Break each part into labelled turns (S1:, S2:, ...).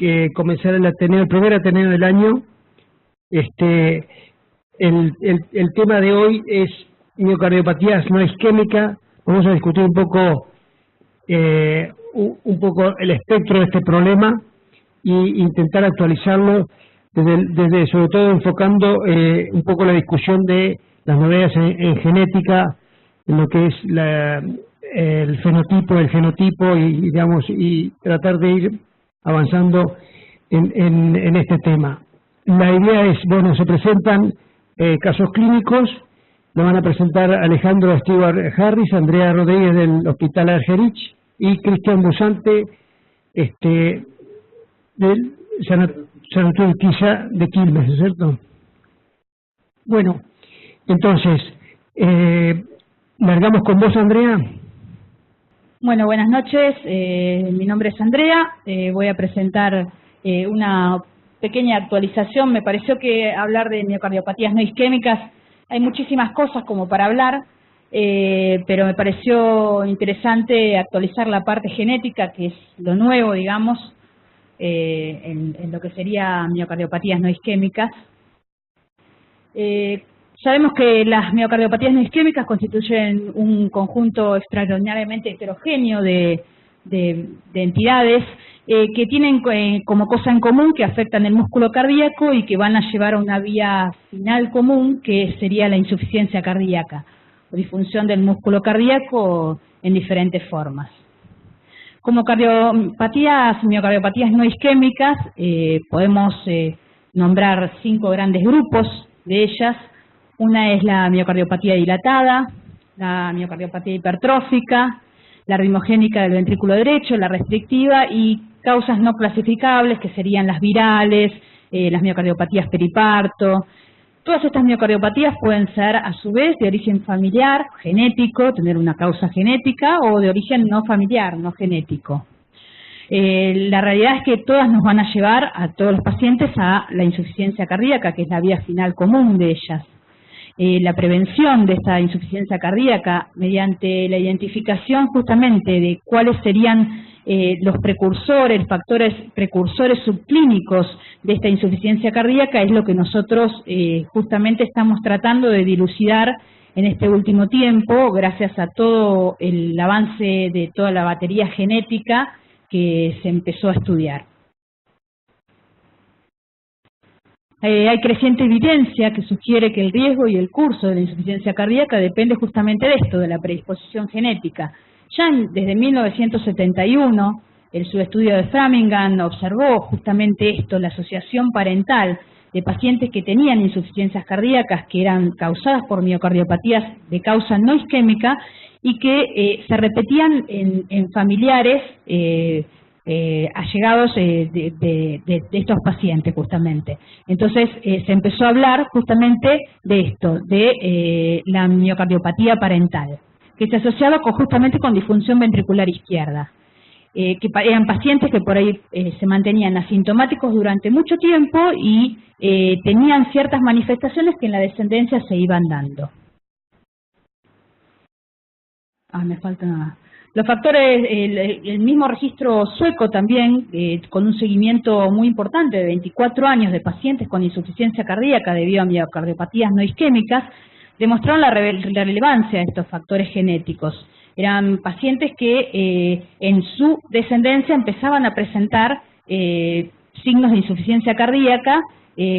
S1: que comenzar el primer Ateneo del año. El tema de hoy es miocardiopatías no isquémicas. Vamos a discutir un poco el espectro de este problema e intentar actualizarlo desde sobre todo enfocando un poco la discusión de las novedades en genética, en lo que es el fenotipo, el genotipo y tratar de ir avanzando en este tema. La idea es, bueno, se presentan casos clínicos, lo van a presentar Alejandro Stewart Harris, Andrea Rodríguez del Hospital Argerich y Cristian Busante del Sanatorio Quilla de Quilmes, ¿no es cierto? Bueno, entonces, largamos con vos, Andrea.
S2: Bueno, buenas noches. Mi nombre es Andrea. Voy a presentar una pequeña actualización. Me pareció que hablar de miocardiopatías no isquémicas, hay muchísimas cosas como para hablar, pero me pareció interesante actualizar la parte genética, que es lo nuevo, digamos, en lo que sería miocardiopatías no isquémicas. Sabemos que las miocardiopatías no isquémicas constituyen un conjunto extraordinariamente heterogéneo de entidades que tienen como cosa en común que afectan el músculo cardíaco y que van a llevar a una vía final común, que sería la insuficiencia cardíaca o disfunción del músculo cardíaco en diferentes formas. Como miocardiopatías no isquémicas, podemos nombrar 5 grandes grupos de ellas. Una es la miocardiopatía dilatada, la miocardiopatía hipertrófica, la ritmogénica del ventrículo derecho, la restrictiva y causas no clasificables, que serían las virales, las miocardiopatías periparto. Todas estas miocardiopatías pueden ser a su vez de origen familiar, genético, tener una causa genética, o de origen no familiar, no genético. La realidad es que todas nos van a llevar a todos los pacientes a la insuficiencia cardíaca, que es la vía final común de ellas. La prevención de esta insuficiencia cardíaca mediante la identificación justamente de cuáles serían los factores precursores subclínicos de esta insuficiencia cardíaca es lo que nosotros justamente estamos tratando de dilucidar en este último tiempo, gracias a todo el avance de toda la batería genética que se empezó a estudiar. Hay creciente evidencia que sugiere que el riesgo y el curso de la insuficiencia cardíaca depende justamente de esto, de la predisposición genética. Ya desde 1971, el subestudio de Framingham observó justamente esto, la asociación parental de pacientes que tenían insuficiencias cardíacas que eran causadas por miocardiopatías de causa no isquémica y que se repetían en familiares allegados de estos pacientes justamente. Entonces se empezó a hablar justamente de esto, de la miocardiopatía parental, que se asociaba justamente con disfunción ventricular izquierda, que eran pacientes que por ahí se mantenían asintomáticos durante mucho tiempo y tenían ciertas manifestaciones que en la descendencia se iban dando. Me falta nada. Los factores, el mismo registro sueco también, con un seguimiento muy importante de 24 años de pacientes con insuficiencia cardíaca debido a miocardiopatías no isquémicas, demostraron la relevancia de estos factores genéticos. Eran pacientes que en su descendencia empezaban a presentar signos de insuficiencia cardíaca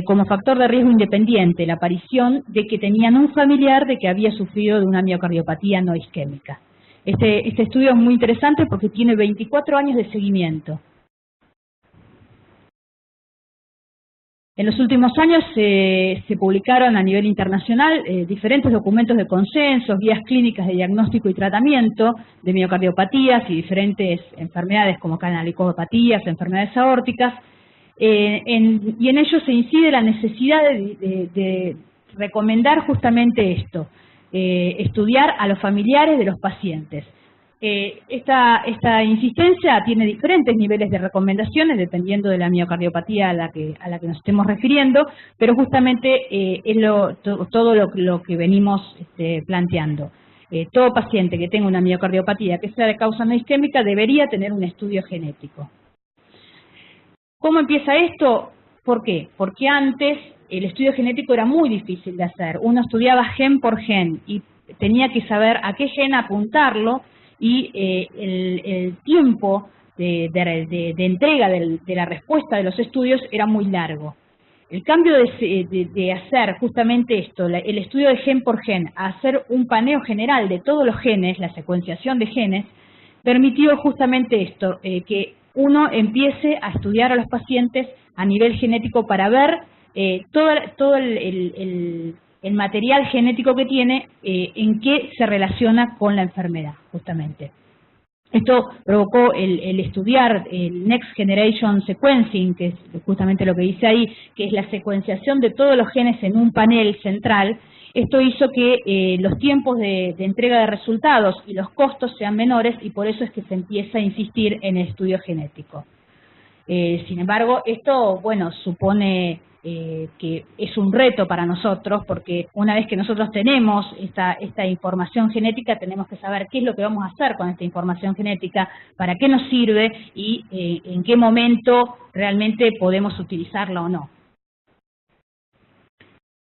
S2: como factor de riesgo independiente, la aparición de que tenían un familiar de que había sufrido de una miocardiopatía no isquémica. Este estudio es muy interesante porque tiene 24 años de seguimiento. En los últimos años se publicaron a nivel internacional diferentes documentos de consenso, guías clínicas de diagnóstico y tratamiento de miocardiopatías y diferentes enfermedades como canalicopatías, enfermedades aórticas, y en ellos se incide la necesidad de recomendar justamente esto. Estudiar a los familiares de los pacientes. Esta insistencia tiene diferentes niveles de recomendaciones dependiendo de la miocardiopatía a la que nos estemos refiriendo, pero justamente es todo lo que venimos planteando. Todo paciente que tenga una miocardiopatía que sea de causa no isquémica debería tener un estudio genético. ¿Cómo empieza esto? ¿Por qué? Porque antes el estudio genético era muy difícil de hacer. Uno estudiaba gen por gen y tenía que saber a qué gen apuntarlo, y el tiempo de entrega de la respuesta de los estudios era muy largo. El cambio de hacer justamente esto, el estudio de gen por gen, a hacer un paneo general de todos los genes, la secuenciación de genes, permitió justamente esto, que uno empiece a estudiar a los pacientes a nivel genético para ver todo el material genético que tiene, en qué se relaciona con la enfermedad, justamente. Esto provocó el estudiar el Next Generation Sequencing, que es justamente lo que dice ahí, que es la secuenciación de todos los genes en un panel central. Esto hizo que los tiempos de entrega de resultados y los costos sean menores, y por eso es que se empieza a insistir en el estudio genético. Sin embargo, esto, bueno, supone que es un reto para nosotros, porque una vez que nosotros tenemos esta información genética, tenemos que saber qué es lo que vamos a hacer con esta información genética, para qué nos sirve y en qué momento realmente podemos utilizarla o no.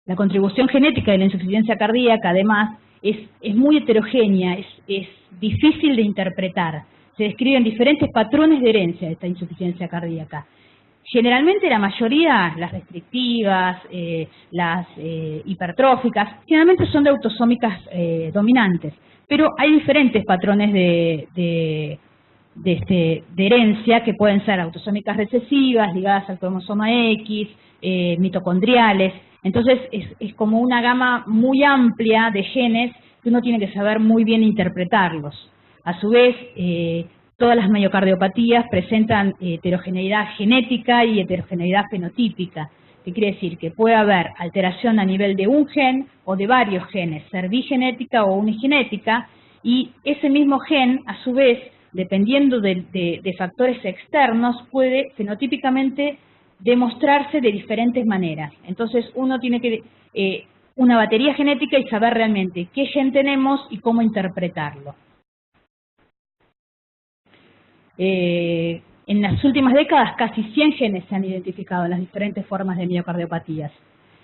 S2: La contribución genética de la insuficiencia cardíaca, además, es muy heterogénea, es difícil de interpretar. Se describen diferentes patrones de herencia de esta insuficiencia cardíaca. Generalmente la mayoría, las restrictivas, las hipertróficas, generalmente son de autosómicas dominantes, pero hay diferentes patrones de herencia que pueden ser autosómicas recesivas, ligadas al cromosoma X, mitocondriales. Entonces es como una gama muy amplia de genes que uno tiene que saber muy bien interpretarlos. A su vez, todas las miocardiopatías presentan heterogeneidad genética y heterogeneidad fenotípica. ¿Qué quiere decir? Que puede haber alteración a nivel de un gen o de varios genes, ser bigenética o unigenética, y ese mismo gen, a su vez, dependiendo de factores externos, puede fenotípicamente demostrarse de diferentes maneras. Entonces uno tiene que una batería genética y saber realmente qué gen tenemos y cómo interpretarlo. En las últimas décadas casi 100 genes se han identificado en las diferentes formas de miocardiopatías.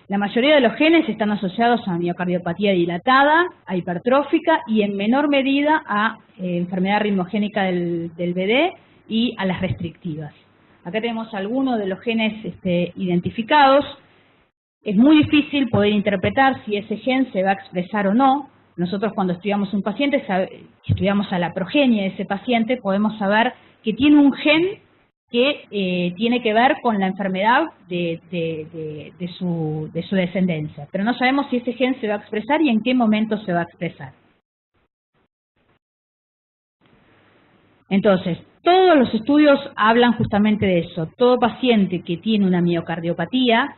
S2: La mayoría de los genes están asociados a miocardiopatía dilatada, a hipertrófica y en menor medida a enfermedad ritmogénica del BD y a las restrictivas. Acá tenemos algunos de los genes identificados. Es muy difícil poder interpretar si ese gen se va a expresar o no. Nosotros cuando estudiamos un paciente, estudiamos a la progenie de ese paciente, podemos saber que tiene un gen que tiene que ver con la enfermedad de su descendencia. Pero no sabemos si ese gen se va a expresar y en qué momento se va a expresar. Entonces, todos los estudios hablan justamente de eso. Todo paciente que tiene una miocardiopatía,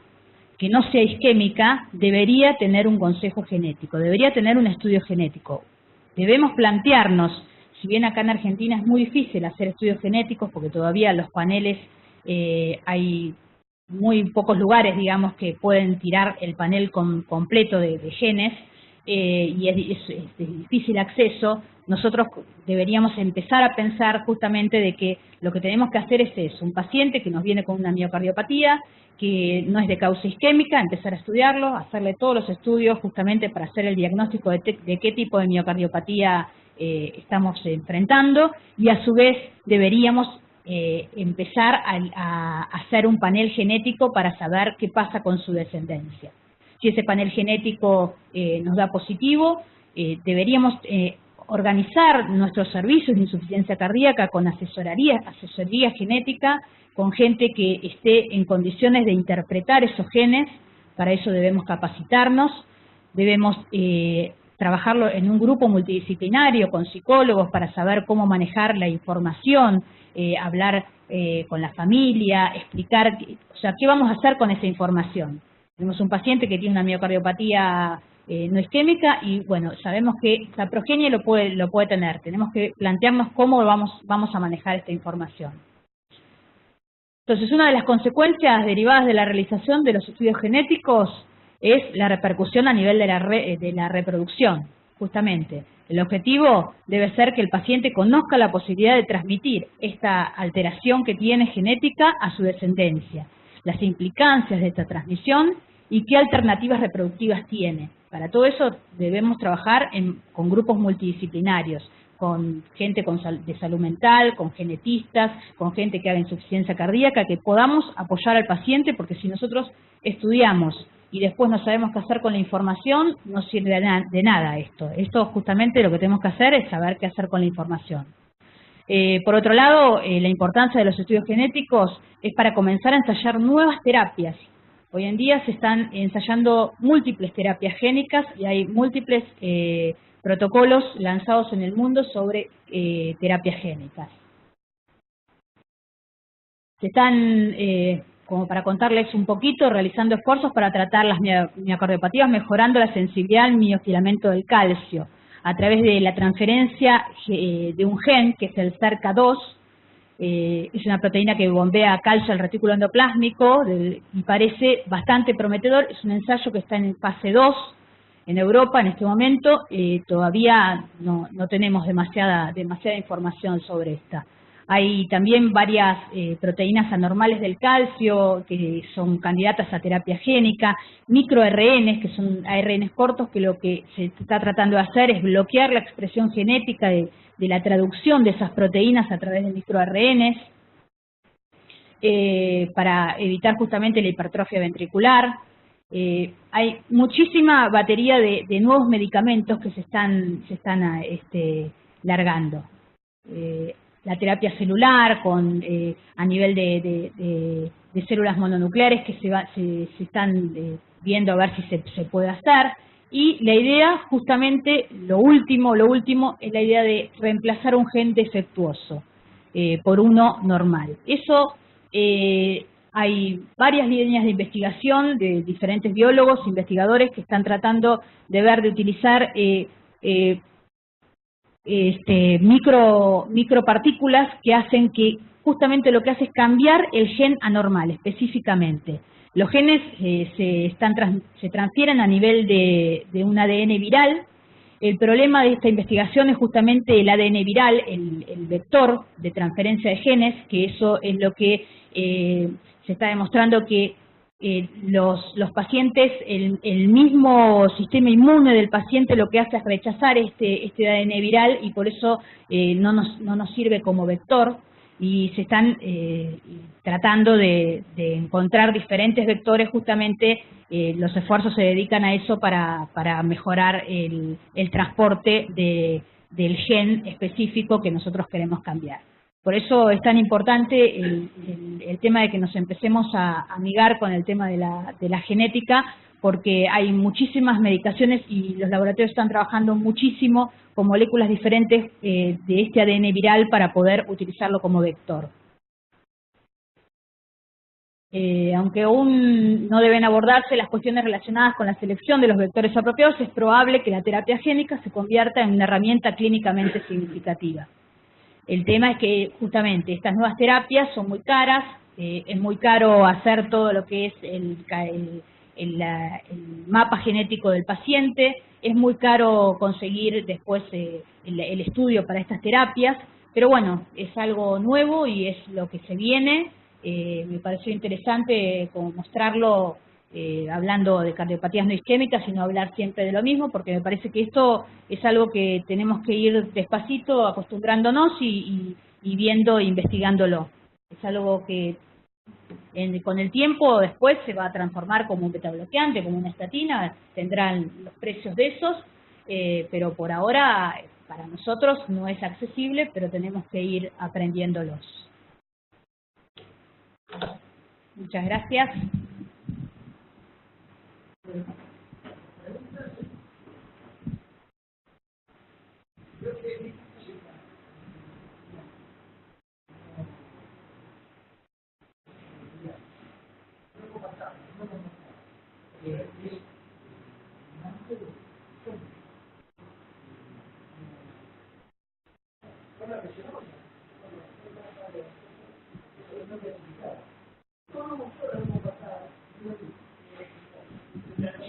S2: que no sea isquémica, debería tener un consejo genético, debería tener un estudio genético. Debemos plantearnos, si bien acá en Argentina es muy difícil hacer estudios genéticos, porque todavía los paneles, hay muy pocos lugares, digamos, que pueden tirar el panel completo de genes, y es de difícil acceso. Nosotros deberíamos empezar a pensar justamente de que lo que tenemos que hacer es eso, un paciente que nos viene con una miocardiopatía, que no es de causa isquémica, empezar a estudiarlo, hacerle todos los estudios justamente para hacer el diagnóstico de qué tipo de miocardiopatía estamos enfrentando, y a su vez deberíamos empezar a hacer un panel genético para saber qué pasa con su descendencia. Si ese panel genético nos da positivo, deberíamos organizar nuestros servicios de insuficiencia cardíaca con asesoría genética, con gente que esté en condiciones de interpretar esos genes. Para eso debemos capacitarnos, debemos trabajarlo en un grupo multidisciplinario con psicólogos para saber cómo manejar la información, hablar con la familia, explicar, o sea, qué vamos a hacer con esa información. Tenemos un paciente que tiene una miocardiopatía no isquémica y, bueno, sabemos que la progenie lo puede tener. Tenemos que plantearnos cómo vamos a manejar esta información. Entonces, una de las consecuencias derivadas de la realización de los estudios genéticos es la repercusión a nivel de la reproducción. justamente, el objetivo debe ser que el paciente conozca la posibilidad de transmitir esta alteración que tiene genética a su descendencia, las implicancias de esta transmisión y qué alternativas reproductivas tiene. Para todo eso debemos trabajar con grupos multidisciplinarios, con gente de salud mental, con genetistas, con gente que haga insuficiencia cardíaca, que podamos apoyar al paciente, porque si nosotros estudiamos y después no sabemos qué hacer con la información, no sirve de nada esto. Esto justamente lo que tenemos que hacer es saber qué hacer con la información. Por otro lado, la importancia de los estudios genéticos es para comenzar a ensayar nuevas terapias. Hoy en día se están ensayando múltiples terapias génicas y hay múltiples protocolos lanzados en el mundo sobre terapias génicas. Se están, como para contarles un poquito, realizando esfuerzos para tratar las miocardiopatías, mejorando la sensibilidad al miofilamento del calcio a través de la transferencia de un gen, que es el SERCA2. Es una proteína que bombea calcio al retículo endoplásmico y parece bastante prometedor. Es un ensayo que está en fase 2 en Europa en este momento. Todavía no tenemos demasiada información sobre esta. Hay también varias proteínas anormales del calcio que son candidatas a terapia génica, microRNs, que son ARNs cortos, que lo que se está tratando de hacer es bloquear la expresión genética de la traducción de esas proteínas a través de microRNs para evitar justamente la hipertrofia ventricular. Hay muchísima batería de nuevos medicamentos que se están largando. La terapia celular a nivel de células mononucleares que se están viendo a ver si se puede hacer. Y la idea, justamente, lo último, es la idea de reemplazar un gen defectuoso por uno normal. Eso hay varias líneas de investigación de diferentes biólogos, investigadores que están tratando de utilizar micropartículas que hacen que justamente lo que hace es cambiar el gen anormal específicamente. Los genes se transfieren a nivel de un ADN viral. El problema de esta investigación es justamente el ADN viral, el vector de transferencia de genes, que eso es lo que se está demostrando que los pacientes, el mismo sistema inmune del paciente lo que hace es rechazar este ADN viral y por eso no nos sirve como vector, y se están tratando de encontrar diferentes vectores. Justamente los esfuerzos se dedican a eso para mejorar el transporte del gen específico que nosotros queremos cambiar. Por eso es tan importante el tema de que nos empecemos a amigar con el tema de la genética, porque hay muchísimas medicaciones y los laboratorios están trabajando muchísimo con moléculas diferentes de este ADN viral para poder utilizarlo como vector. Aunque aún no deben abordarse las cuestiones relacionadas con la selección de los vectores apropiados, es probable que la terapia génica se convierta en una herramienta clínicamente significativa. El tema es que justamente estas nuevas terapias son muy caras, es muy caro hacer todo lo que es el mapa genético del paciente, es muy caro conseguir después el estudio para estas terapias, pero bueno, es algo nuevo y es lo que se viene. Me pareció interesante como mostrarlo hablando de cardiopatías no isquémicas y no hablar siempre de lo mismo, porque me parece que esto es algo que tenemos que ir despacito acostumbrándonos y viendo e investigándolo. Es algo que con el tiempo después se va a transformar como un betabloqueante, como una estatina, tendrán los precios de esos, pero por ahora para nosotros no es accesible, pero tenemos que ir aprendiéndolos. Muchas gracias.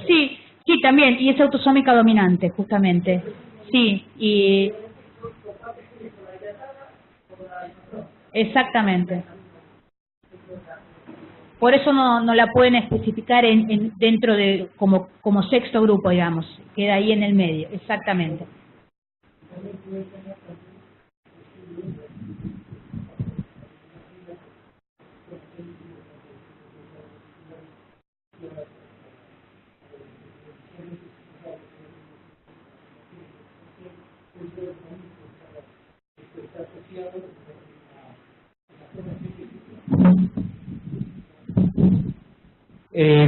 S2: Sí, también, y es autosómica dominante, justamente. Sí, y... Exactamente. Por eso no la pueden especificar dentro de como sexto grupo, digamos. Queda ahí en el medio, exactamente.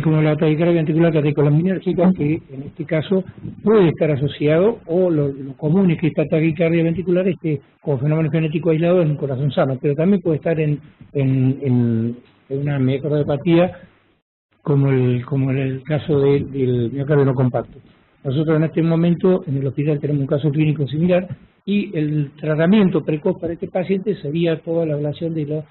S3: Como la taquicardia ventricular catecolaminérgica, que en este caso puede estar asociado, o lo común es que esta taquicardia ventricular esté como fenómeno genético aislado en un corazón sano, pero también puede estar en una miocardiopatía como el caso del miocardio no compacto. Nosotros en este momento en el hospital tenemos un caso clínico similar y el tratamiento precoz para este paciente sería toda la ablación de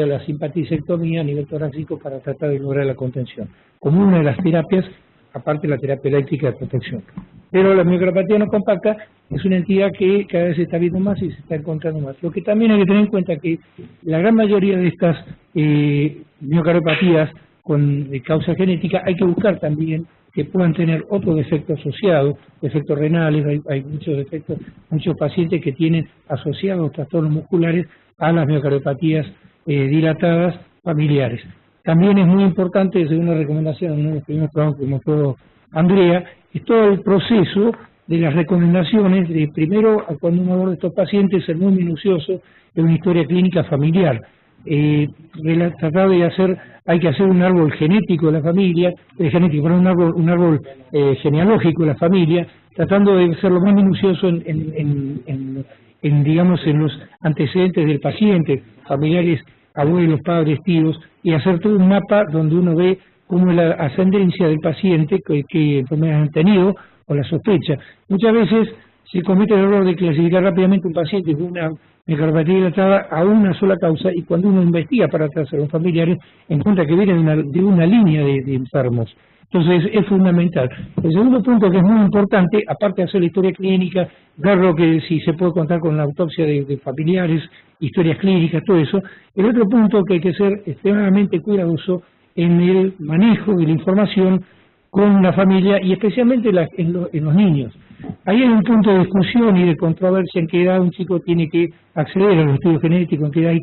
S3: la simpaticectomía a nivel torácico para tratar de lograr la contención, como una de las terapias, aparte de la terapia eléctrica de protección. Pero la miocardiopatía no compacta es una entidad que cada vez se está viendo más y se está encontrando más. Lo que también hay que tener en cuenta es que la gran mayoría de estas miocardiopatías con causa genética hay que buscar también que puedan tener otro defecto asociado, defectos renales, hay muchos defectos, muchos pacientes que tienen asociados trastornos musculares a las miocardiopatías dilatadas familiares. También es muy importante, desde una recomendación en uno de los primeros programas que mostró Andrea, es todo el proceso de las recomendaciones de primero, cuando uno aborda estos pacientes, ser muy minucioso de una historia clínica familiar. Tratar de hay que hacer un árbol genético de la familia, un árbol genealógico de la familia, tratando de ser lo más minucioso digamos, en los antecedentes del paciente, familiares, abuelos, padres, tíos, y hacer todo un mapa donde uno ve cómo es la ascendencia del paciente, qué enfermedades han tenido, o la sospecha. Muchas veces se comete el error de clasificar rápidamente un paciente con una miocardiopatía dilatada a una sola causa, y cuando uno investiga para tratar a los familiares, encuentra que vienen de una línea de enfermos. Entonces es fundamental. El segundo punto que es muy importante, aparte de hacer la historia clínica, ver lo que si se puede contar con la autopsia de familiares, historias clínicas, todo eso. El otro punto que hay que ser extremadamente cuidadoso en el manejo de la información con la familia y especialmente en los niños. Ahí hay un punto de discusión y de controversia en qué edad un chico tiene que acceder a los estudios genéticos, en qué edad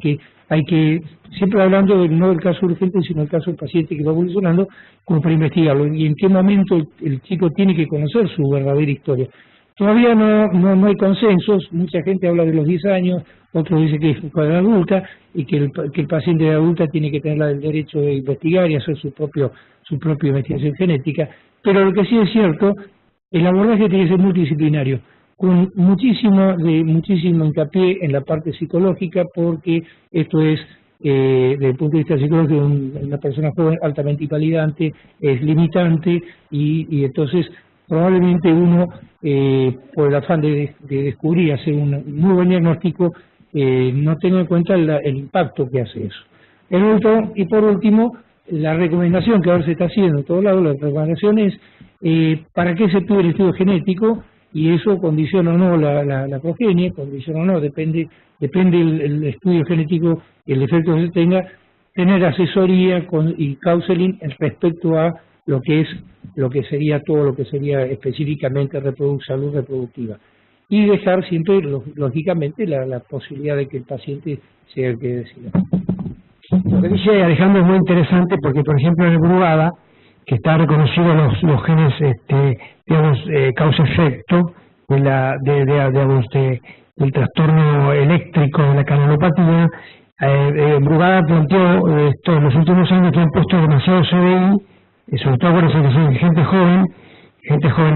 S3: hay que siempre hablando no del caso urgente, sino del caso del paciente que va evolucionando, como para investigarlo, y en qué momento el chico tiene que conocer su verdadera historia. Todavía no hay consensos, mucha gente habla de los 10 años, otros dicen que es para la adulta, y que el paciente de adulta tiene que tener el derecho de investigar y hacer su propia investigación genética, pero lo que sí es cierto, el abordaje tiene que ser multidisciplinario, con muchísimo hincapié en la parte psicológica, porque esto es, desde el punto de vista psicológico, una persona joven altamente invalidante, es limitante, y entonces probablemente uno, por el afán de descubrir, hacer un muy buen diagnóstico, no tenga en cuenta el impacto que hace eso. Y por último, la recomendación que ahora se está haciendo en todos lados, la recomendación es para qué se pide el estudio genético, y eso condiciona o no la progenie, condiciona o no, depende el estudio genético, el efecto que se tenga, tener asesoría y counseling respecto a lo que sería todo lo que sería específicamente salud reproductiva, y dejar siempre lógicamente la posibilidad de que el paciente sea el que decida.
S1: Lo que dice Alejandro es muy interesante porque, por ejemplo, en el Brugada, que está reconocido los genes, causa-efecto del trastorno eléctrico de la canalopatía. Brugada planteó en los últimos años que han puesto demasiado CDI, sobre todo por gente joven,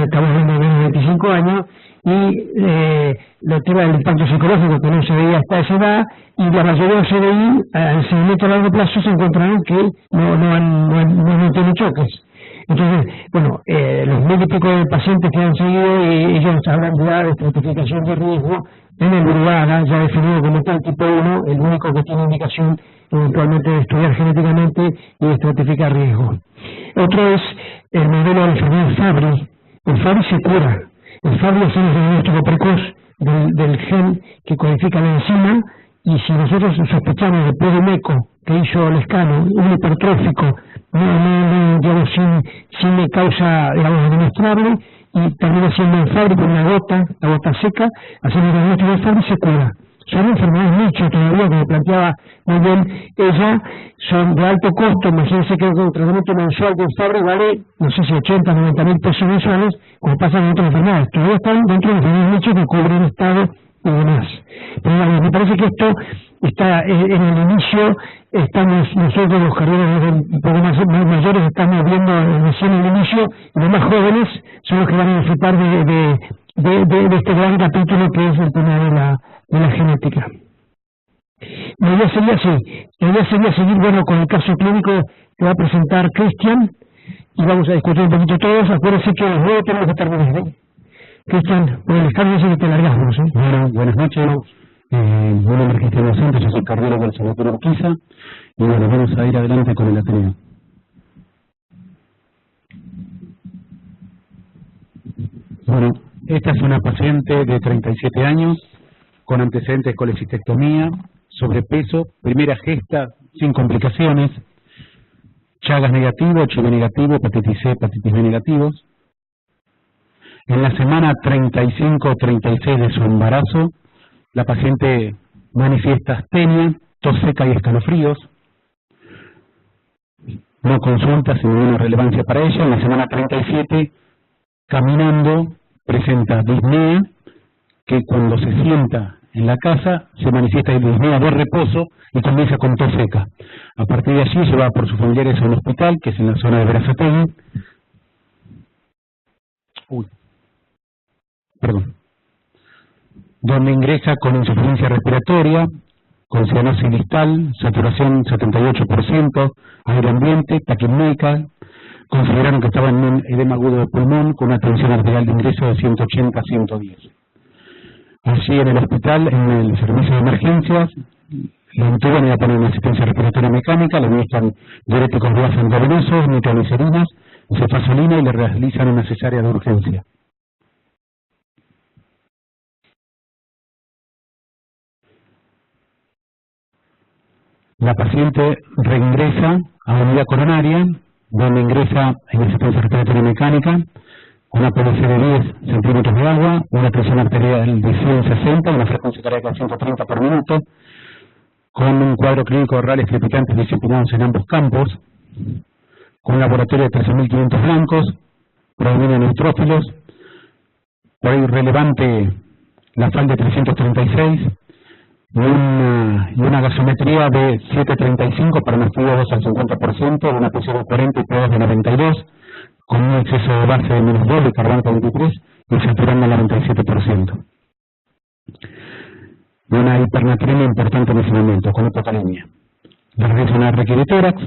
S1: estamos viendo de menos de 25 años, y el tema del impacto psicológico que no se veía hasta esa edad, y la mayoría de los CDI al seguimiento a largo plazo se encontraron que no tienen choques. Entonces, bueno, los 1000 y pico de pacientes que han seguido, ellos hablan de estratificación de riesgo en el Brugada, ya definido como tal tipo 1, el único que tiene indicación eventualmente de estudiar genéticamente y de estratificar riesgo. Otro es el modelo de la enfermedad Fabry, el Fabry se cura. El Fabry es el diagnóstico precoz del gen que codifica la enzima, y si nosotros sospechamos después de un eco que hizo Lescano, un hipertrófico, digamos, sin causa, digamos, demostrable, y termina siendo un Fabry con una gota, la gota seca, hacemos el diagnóstico del Fabry y se cura. Son enfermedades nicho todavía, como planteaba muy bien ella, son de alto costo. Imagínense que un tratamiento mensual de un Fabry vale, no sé si 80, 90 mil pesos mensuales, como pasa con otras enfermedades. Todavía están dentro de los enfermedades nicho que cubren Estado y demás. Pero bueno, me parece que esto está en el inicio. Estamos nosotros, los cardiólogos un poco más mayores, estamos viendo recién el inicio, y los más jóvenes son los que van a disfrutar de este gran capítulo que es el tema de la genética. La idea sería así, la idea sería seguir, bueno, con el caso clínico que va a presentar Cristian, y vamos a discutir un poquito todos. Acuérdense que a las 9 tenemos que terminar, ¿eh? Cristian, por el escándalo dice que te largamos, ¿eh?
S4: Bueno, buenas noches. Mi nombre es Cristian Docente, yo soy cardiólogo del Salvatore Urquiza, y bueno, vamos a ir adelante con el Ateneo. Bueno, esta es una paciente de 37 años, con antecedentes de colecistectomía, sobrepeso, primera gesta, sin complicaciones, Chagas negativo, HIV negativo, hepatitis C, hepatitis B negativos. En la semana 35 o 36 de su embarazo, la paciente manifiesta astenia, tos seca y escalofríos. No consulta sin ninguna relevancia para ella. En la semana 37, caminando, presenta disnea, que cuando se sienta en la casa se manifiesta disnea de reposo y comienza con tos seca. A partir de allí se va por sus familiares a un hospital, que es en la zona de Berazategui. Donde ingresa con insuficiencia respiratoria, con cianosis distal, saturación 78%, aire ambiente, taquipneica. Consideraron que estaba en un edema agudo de pulmón con una tensión arterial de ingreso de 180 a 110. Allí en el hospital, en el servicio de emergencias, la intuban y le ponen una asistencia respiratoria mecánica, le administran diuréticos venosos endovenosos, nitroglicerinas, cefazolina y le realizan una cesárea de urgencia. La paciente reingresa a la unidad coronaria, donde ingresa en asistencia respiratoria mecánica, una PVC de 10 centímetros de agua, una presión arterial de 160, una frecuencia cardíaca de 130 por minuto, con un cuadro clínico de reales crepitantes disciplinados en ambos campos, con un laboratorio de 13.500 blancos, predomina neutrófilos, por ahí relevante la FAL de 336, y una gasometría de 735 para una FIO2 al 50%, una presión de 40 y PO2 de 92, con un exceso de base de -2, de carbonato 23 y saturando al 97%. Y una hipernatremia importante en ese momento, con hipocalemia. Le realiza una RQ de tórax,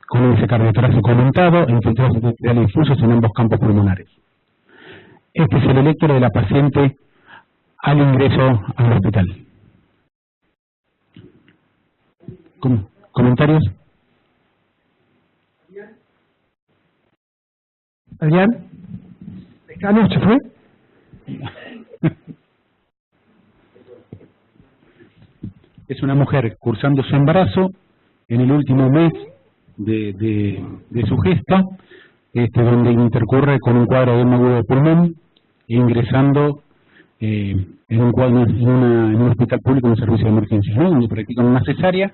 S4: con un cardiotorácico aumentado e infiltrados arteriales difusos en ambos campos pulmonares. Este es el electro de la paciente al ingreso al hospital. ¿Comentarios?
S1: Adrián, ¿Lescano se fue?
S4: Es una mujer cursando su embarazo en el último mes de su gesta, donde intercurre con un cuadro de edema agudo de pulmón, ingresando en un hospital público en un servicio de emergencia, ¿no? Donde practican una cesárea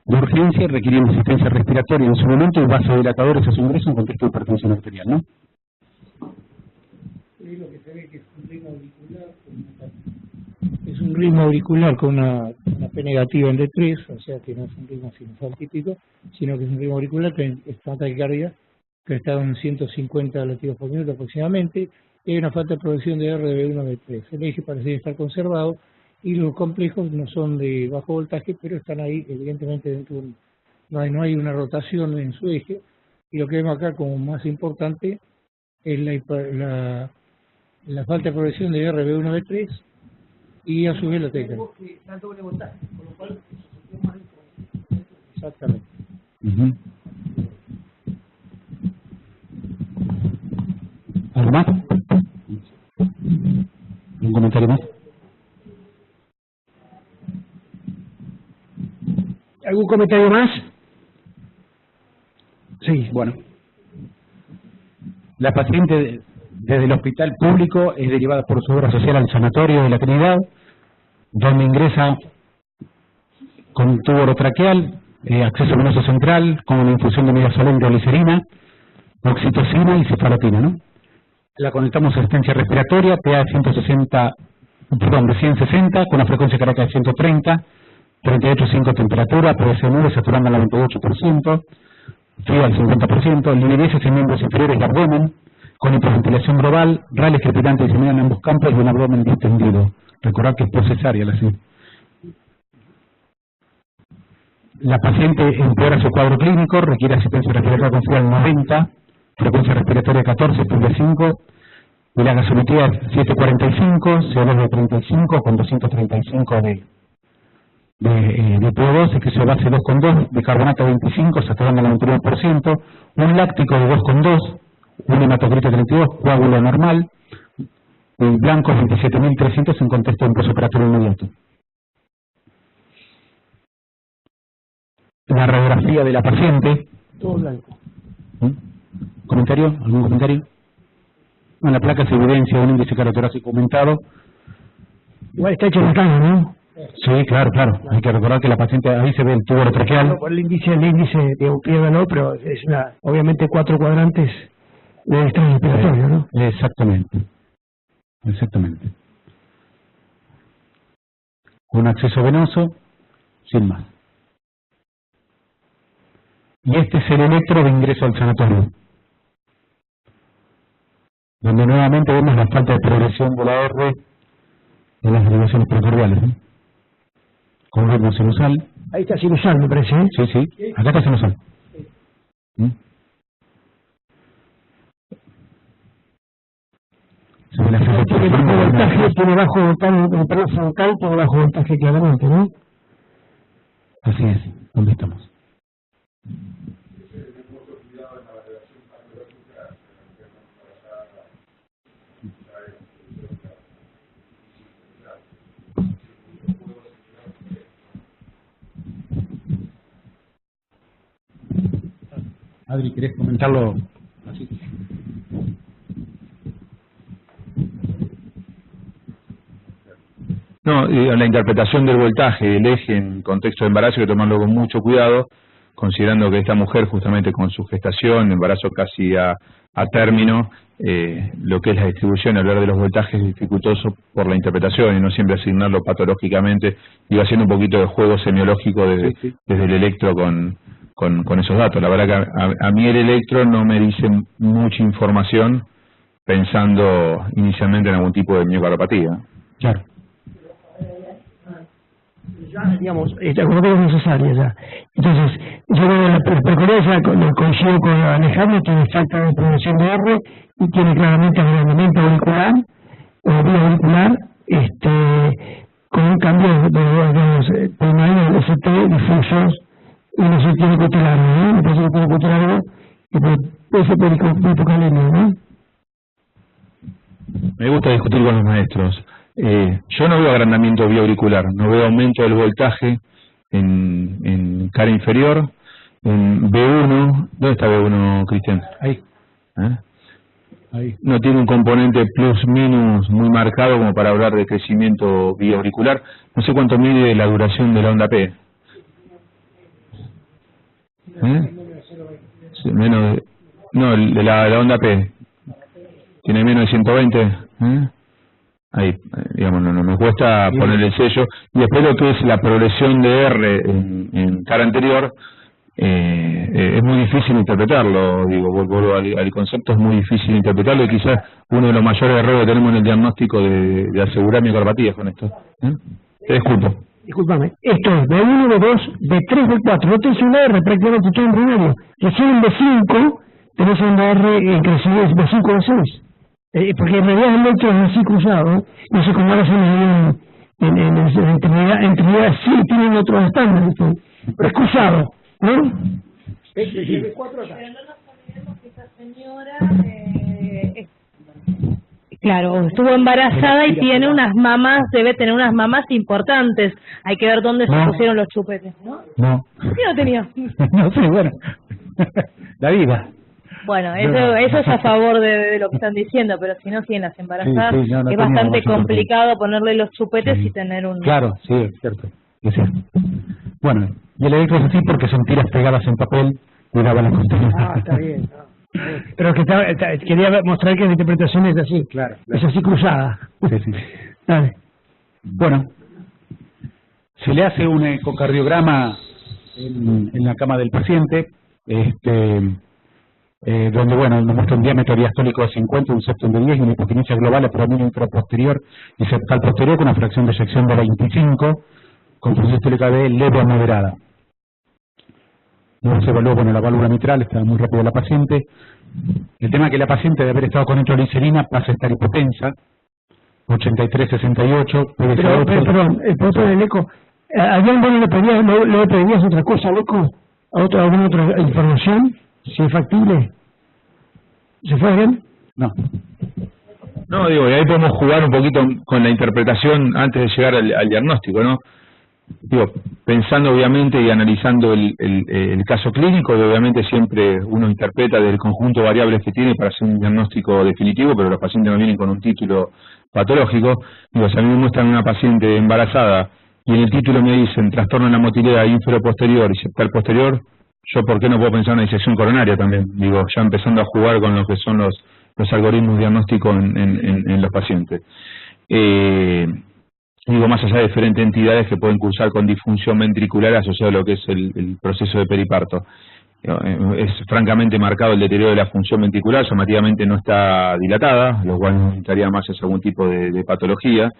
S4: de urgencia y requiriendo asistencia respiratoria en su momento y vasodilatadores a su ingreso en contexto de hipertensión arterial, ¿no?
S3: Sí, lo que se ve que es un ritmo auricular, es un ritmo auricular con una P negativa en D3, o sea que no es un ritmo sinusal típico, sino que es un ritmo auricular que está en taquicardia, que está en 150 latidos por minuto aproximadamente, y hay una falta de producción de RB1 D3. El eje parece estar conservado, y los complejos no son de bajo voltaje, pero están ahí evidentemente dentro de no hay una rotación en su eje, y lo que vemos acá como más importante es la falta de progresión de RB1B3 y a su vez la teca. Exactamente.
S4: ¿Algo más?
S1: comentario más? Sí.
S4: Bueno. La paciente desde el hospital público es derivada por su obra social al sanatorio de la Trinidad, donde ingresa con tubo orotraqueal, acceso venoso central, con una infusión de midazolam de glicerina, oxitocina y cefalotina, ¿no? La conectamos a asistencia respiratoria, PA de 160, perdón, de 160, con una frecuencia cardíaca de 130, 38,5 temperatura, PVC9 saturando al 98%, frío al 50%, linearesis en miembros inferiores y abdomen, con hiperventilación global, rales crepitantes diseminados en ambos campos y un abdomen distendido. Recordad que es por cesárea la C. La paciente empeora su cuadro clínico, requiere asistencia respiratoria con frío al 90, frecuencia respiratoria 14, PV5, y la gasometría 745, CO2 de 35 con 235 de PO2, excreción base 2,2, bicarbonato 25, saturando al 99%, un láctico de 2,2, un hematocrito 32, coágulo normal, y blanco 27.300 en contexto de un postoperatorio inmediato. La radiografía de la paciente.
S1: Todo blanco.
S4: ¿Comentario? ¿Algún comentario? En la placa se evidencia un índice carotorácico aumentado.
S1: Igual está hecho en la cama, ¿no?
S4: Sí, claro, claro. Hay que recordar que la paciente, ahí se ve el tubo orotraqueal.
S1: Por el índice de Upierda no, pero es una, obviamente 4 cuadrantes de estrés respiratorio, ¿no?
S4: Exactamente. Exactamente. Un acceso venoso, sin más. Y este es el electro de ingreso al sanatorio, donde nuevamente vemos la falta de progresión de la R en las derivaciones precordiales, ¿no? Con ritmo sinusal.
S1: Ahí está sinusal, me parece, ¿eh?
S4: Sí, sí. Acá está sinusal. Se ve la
S1: Tiene bajo voltaje, tiene bajo voltaje, perdón, frontal, tiene bajo voltaje claramente, ¿no?
S4: Así es. ¿Dónde estamos? Adri, ¿querés comentarlo así?
S5: No, la interpretación del voltaje del eje en contexto de embarazo hay que tomarlo con mucho cuidado, considerando que esta mujer justamente con su gestación, embarazo casi a término, lo que es la distribución, hablar de los voltajes es dificultoso por la interpretación y no siempre asignarlo patológicamente, y va haciendo un poquito de juego semiológico desde el electro con esos datos. La verdad que a mí el electro no me dice mucha información pensando inicialmente en algún tipo de miocardiopatía.
S4: Claro.
S1: Ya, digamos, como que es necesaria ya. Entonces, yo veo la precocidad, coincido con Alejandro, tiene falta de progresión de R y tiene claramente agrandamiento auricular, o vía auricular, con un cambio de primario, ST, difusos, y no se tiene cutelario, ¿no? Me parece que tiene cutelario, y puede ser pericocalemia, ¿no?
S5: Me gusta discutir con los maestros. Yo no veo agrandamiento bioauricular, no veo aumento del voltaje en cara inferior, en B1. ¿Dónde está B1, Cristian?
S4: Ahí. Ahí.
S5: No tiene un componente plus-minus muy marcado como para hablar de crecimiento bioauricular. No sé cuánto mide la duración de la onda P. Sí, menos de, no, de la onda P. ¿Tiene menos de 120? Ahí, digamos, no me cuesta poner el sello. Y después lo que es la progresión de R en cara anterior, es muy difícil interpretarlo. Digo, vuelvo al concepto, es muy difícil interpretarlo, y quizás uno de los mayores errores que tenemos en el diagnóstico de asegurar miocardiopatía con esto. Te disculpo.
S1: Disculpame, esto es B1, B2, B3, B4, no tenés una R prácticamente todo en primario. Recién en B5 tenés una R en crecimiento, B5, B6. Porque en realidad el electro es así cruzado, no sé cómo ahora se en Trinidad sí tienen otros estándares, pero es cruzado, ¿no?
S6: Pero no nos olvidemos que esta señora
S2: Claro, estuvo embarazada y tiene unas mamas, debe tener unas mamas importantes. Hay que ver dónde se pusieron los chupetes, ¿no?
S4: No.
S2: ¿Por qué no tenía?
S4: No sé, bueno. La vida.
S2: Bueno, eso es a favor de lo que están diciendo, pero si no, si en las embarazadas
S4: Sí, no
S2: es bastante complicado ponerle los chupetes y tener un...
S4: Claro, sí, es cierto. Es cierto. Bueno, y el electro es así porque son tiras pegadas en papel y daban las constancias.
S1: Ah, está bien. Pero que quería mostrar que la interpretación es así.
S4: Claro.
S1: Es así cruzada.
S4: Sí, sí.
S1: Dale.
S4: Bueno, se le hace un ecocardiograma en la cama del paciente, donde, bueno, nos muestra un diámetro diastólico de 50, un septum de 10 y una hipoquinesia global a promedio intraposterior y septal posterior con una fracción de eyección de 25, con función sistólica de leve a moderada. Luego se evaluó, bueno, la válvula mitral, está muy rápido la paciente. El tema es que la paciente, de haber estado con nitroglicerina, pasa a estar hipotensa, 83-68.
S1: Perdón, el profesor del eco, ¿a alguien le pedías otra cosa al eco? ¿Alguna otra información? Si es factible. ¿Se fue bien?
S4: No.
S5: No, digo, y ahí podemos jugar un poquito con la interpretación antes de llegar al diagnóstico, ¿no? Digo, pensando obviamente y analizando el caso clínico, y obviamente siempre uno interpreta del conjunto de variables que tiene para hacer un diagnóstico definitivo, pero los pacientes no vienen con un título patológico. Digo, si a mí me muestran una paciente embarazada y en el título me dicen trastorno en la motilidad inferior-posterior y septal posterior, yo por qué no puedo pensar en una disección coronaria también, digo, ya empezando a jugar con lo que son los algoritmos diagnósticos en los pacientes. Digo, más allá de diferentes entidades que pueden cursar con disfunción ventricular asociado a lo que es el proceso de periparto. Es francamente marcado el deterioro de la función ventricular, somativamente no está dilatada, lo cual necesitaría más es algún tipo de patología.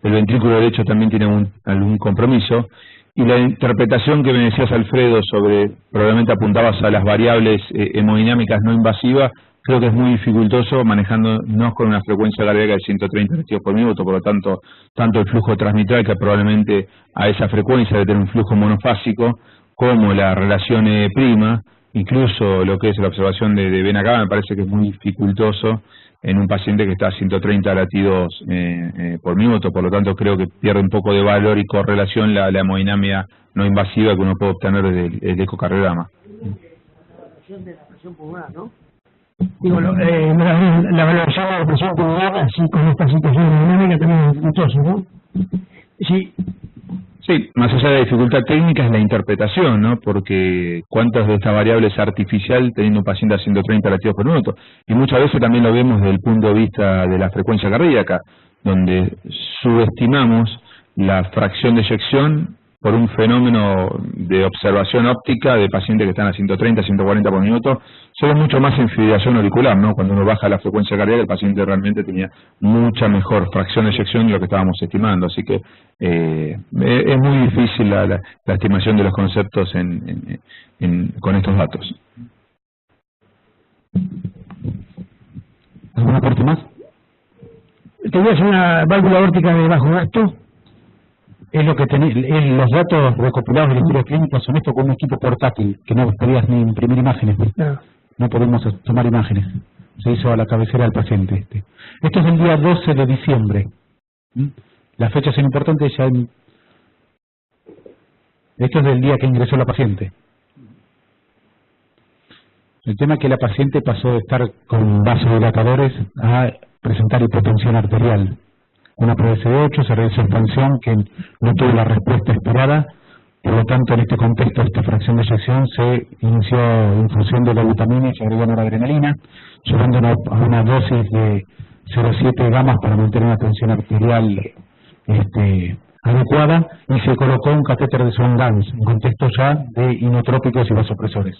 S5: El ventrículo derecho también tiene algún compromiso. Y la interpretación que me decías, Alfredo, sobre, probablemente apuntabas a las variables hemodinámicas no invasivas, creo que es muy dificultoso manejándonos con una frecuencia cardíaca de 130 latidos por minuto, por lo tanto, tanto el flujo transmitral, que probablemente a esa frecuencia debe tener un flujo monofásico, como la relación prima, incluso lo que es la observación de vena cava, me parece que es muy dificultoso en un paciente que está a 130 latidos por minuto, por lo tanto creo que pierde un poco de valor y correlación la hemodinámica no invasiva que uno puede obtener desde el ecocardiograma.
S1: La presión pulmonar, ¿no? Digo, la valoración de la presión pulmonar, así con esta situación hemodinámica también es dificultoso, ¿no? Sí.
S5: Sí, más allá de la dificultad técnica es la interpretación, ¿no? Porque cuántas de estas variables es artificial teniendo un paciente a 130 latidos por minuto. Y muchas veces también lo vemos desde el punto de vista de la frecuencia cardíaca, donde subestimamos la fracción de eyección por un fenómeno de observación óptica de pacientes que están a 130, 140 por minuto, solo mucho más en fibrilación auricular, ¿no? Cuando uno baja la frecuencia cardíaca, el paciente realmente tenía mucha mejor fracción de eyección de lo que estábamos estimando, así que es muy difícil la estimación de los conceptos con estos datos.
S4: ¿Alguna parte más?
S1: ¿Tenías una válvula aórtica de bajo gasto?
S4: Es lo que los datos recopilados de la historia clínica son esto con un equipo portátil, que no podías ni imprimir imágenes. No podemos tomar imágenes. Se hizo a la cabecera del paciente. Esto es el día 12 de diciembre. Las fechas son importantes ya. Esto es del día que ingresó la paciente. El tema es que la paciente pasó de estar con vasodilatadores a presentar hipotensión arterial. Una PSD8, se realizó expansión que no tuvo la respuesta esperada, por lo tanto en este contexto esta fracción de eyección se inició infusión de la glutamina y se agregó noradrenalina, llevando a una dosis de 0,7 gamas para mantener una tensión arterial adecuada, y se colocó un catéter de Swan-Ganz en contexto ya de inotrópicos y vasopresores.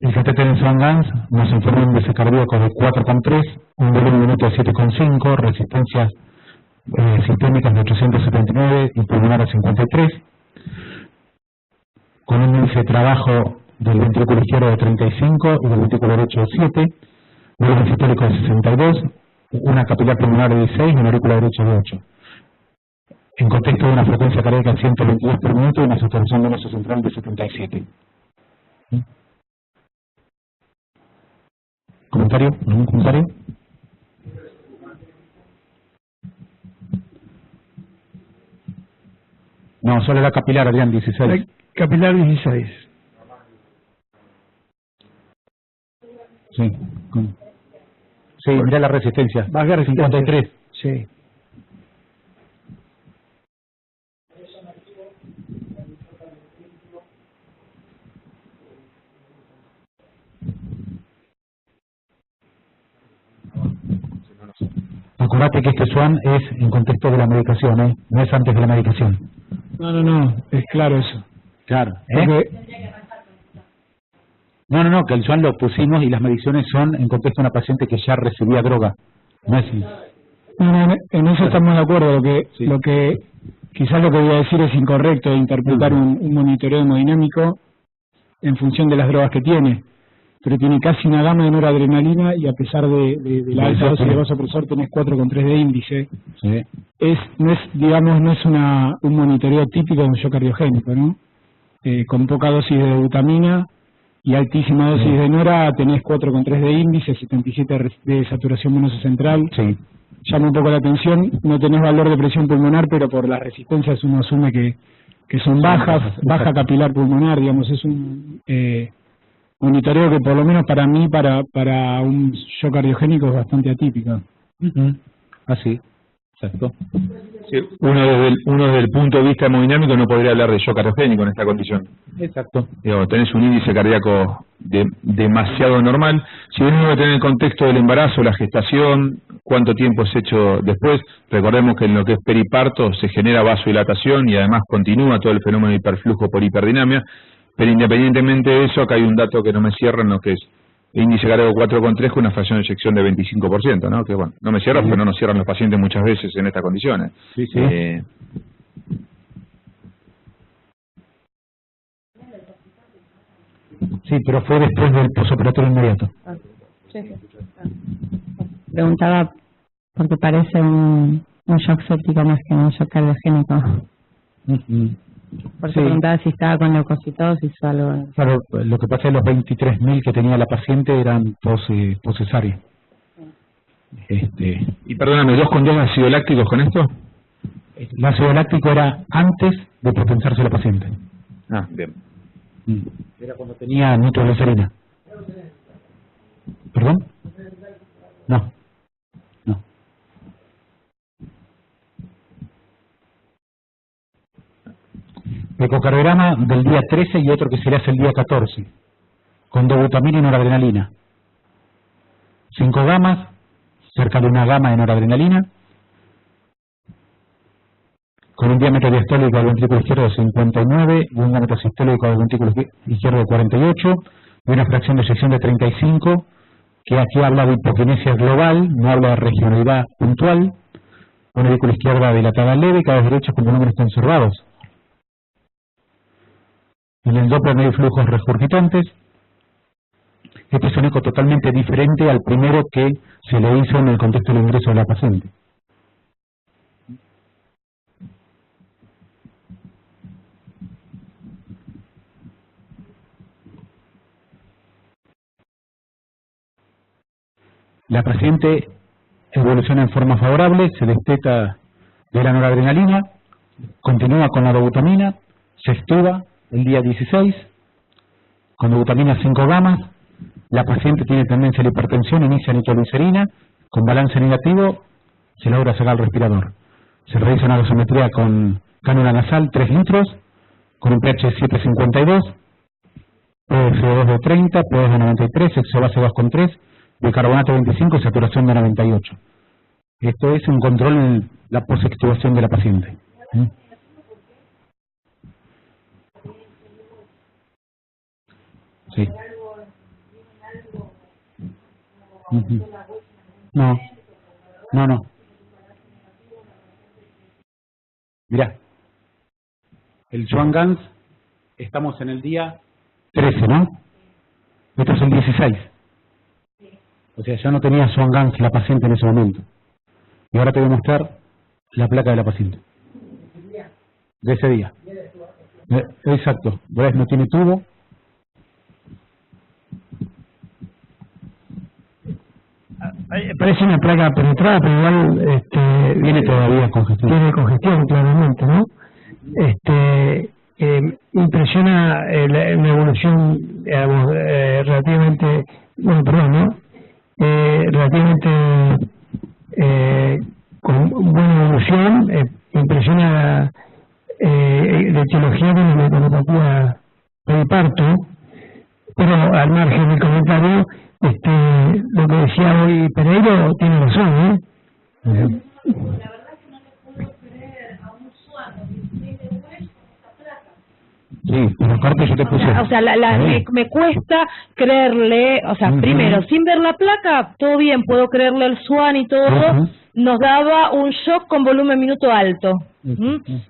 S4: El catéter en Swan-Ganz nos informa un índice cardíaco de 4,3, un volumen minuto de 7,5, resistencias sistémicas de 879 y pulmonar de 53, con un índice de trabajo del ventrículo izquierdo de 35 y del ventrículo derecho de 7, volumen sistólico de 62, una capilar pulmonar de 16 y una aurícula derecha de 8. En contexto de una frecuencia cardíaca de 122 por minuto y una saturación venosa central de 77. ¿Comentario? ¿Algún comentario? No, solo la capilar, Adrián, 16.
S1: Capilar 16.
S4: Sí. Sí, mirá la resistencia.
S1: Baja resistencia.
S4: 53.
S1: Sí.
S4: Acordate que este SWAN es en contexto de la medicación, ¿eh? No es antes de la medicación.
S3: No, es claro eso.
S4: Claro.
S3: Porque
S4: No, que el SWAN lo pusimos y las mediciones son en contexto de una paciente que ya recibía droga. No es...
S3: No, en eso estamos de acuerdo.
S4: Sí.
S3: Lo que quizás lo que voy a decir es incorrecto, interpretar un monitoreo hemodinámico en función de las drogas que tiene. Pero tiene casi una gama de noradrenalina y a pesar de la alta dosis de vasopresor tenés 4,3 de índice.
S4: Sí.
S3: No es un monitoreo típico de un shock cardiogénico, ¿no? Con poca dosis de butamina y altísima dosis de nora tenés 4,3 de índice, 77 de saturación venosa central.
S4: Sí.
S3: Llama un poco la atención, no tenés valor de presión pulmonar, pero por las resistencias uno asume que son bajas, baja capilar pulmonar, digamos, es un monitoreo que por lo menos para mí, para un shock cardiogénico es bastante atípico.
S4: Así, exacto.
S5: Sí, uno desde el punto de vista hemodinámico no podría hablar de shock cardiogénico en esta condición.
S4: Exacto.
S5: Digo, tenés un índice cardíaco demasiado normal. Si bien uno tiene el contexto del embarazo, la gestación, cuánto tiempo es hecho después, recordemos que en lo que es periparto se genera vasodilatación y además continúa todo el fenómeno de hiperflujo por hiperdinamia, pero independientemente de eso, acá hay un dato que no me cierra en lo que es índice cardíaco 4,3 con una fracción de eyección de 25%, ¿no? Que bueno, no me cierra porque no nos cierran los pacientes muchas veces en estas condiciones.
S4: Sí. Sí, pero fue después del posoperatorio inmediato.
S6: Preguntaba porque parece un shock séptico más que un shock cardiogénico. Por eso preguntaba si estaba con leucocitosis o algo.
S4: Claro, lo que pasa es que los 23.000 que tenía la paciente eran post-cesárea.
S5: Y perdóname, ¿2,2 ácido lácticos con esto?
S4: El ácido láctico era antes de propensarse a la paciente.
S5: Ah, bien.
S4: Era cuando tenía nitroglicerina. ¿Perdón? No. Ecocardiograma del día 13 y otro que se le hace el día 14, con dobutamina y noradrenalina. 5 gamas, cerca de una gama de noradrenalina, con un diámetro diastólico del ventrículo izquierdo de 59 y un diámetro sistólico del ventrículo izquierdo de 48 y una fracción de eyección de 35, que aquí habla de hipoquinesia global, no habla de regionalidad puntual, una ventrícula izquierda dilatada leve y cada derecha con volúmenes conservados. En el Doppler no hay flujos regurgitantes. Este es un eco totalmente diferente al primero que se le hizo en el contexto del ingreso de la paciente. La paciente evoluciona en forma favorable, se desteta de la noradrenalina, continúa con la dobutamina, se extuba el día 16, con dobutamina 5 gamas, la paciente tiene tendencia a la hipertensión, inicia nitroglicerina, con balance negativo, se logra sacar el respirador. Se realiza una gasometría con cánula nasal, 3 litros, con un pH de 7,52, PFO2 de 30, PO2 de 93, exobase 2,3, bicarbonato 25, saturación de 98. Esto es un control en la posextubación de la paciente. Sí. No. Mirá, el Swan-Ganz, estamos en el día 13, ¿no? Esto es el 16. O sea, ya no tenía Swan-Ganz la paciente en ese momento. Y ahora te voy a mostrar la placa de la paciente. De ese día. Exacto. ¿Ves? No tiene tubo.
S1: Parece una placa penetrada, pero igual
S4: viene todavía congestión.
S1: Tiene congestión, claramente, ¿no? impresiona una evolución, digamos, relativamente, bueno, perdón, ¿no? Relativamente con buena evolución, impresiona la etiología de la mecanopatía periparto, pero al margen del comentario, lo que decía hoy Pereiro tiene razón, ¿eh?
S2: La verdad es que no le puedo creer a un suano de West esta placa.
S4: Sí, pero aparte yo te puse...
S2: O sea, me cuesta creerle, o sea, primero, sin ver la placa, todo bien, puedo creerle el SWAN y todo, nos daba un shock con volumen minuto alto,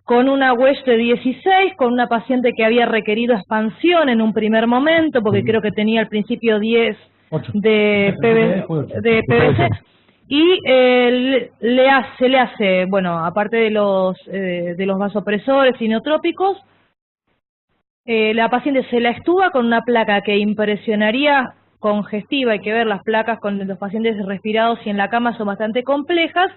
S2: con una Wesh de 16, con una paciente que había requerido expansión en un primer momento, porque creo que tenía al principio 10 de PVC, y se le hace, bueno, aparte de los vasopresores inotrópicos, la paciente se la estuva con una placa que impresionaría congestiva. Hay que ver, las placas con los pacientes respirados y en la cama son bastante complejas,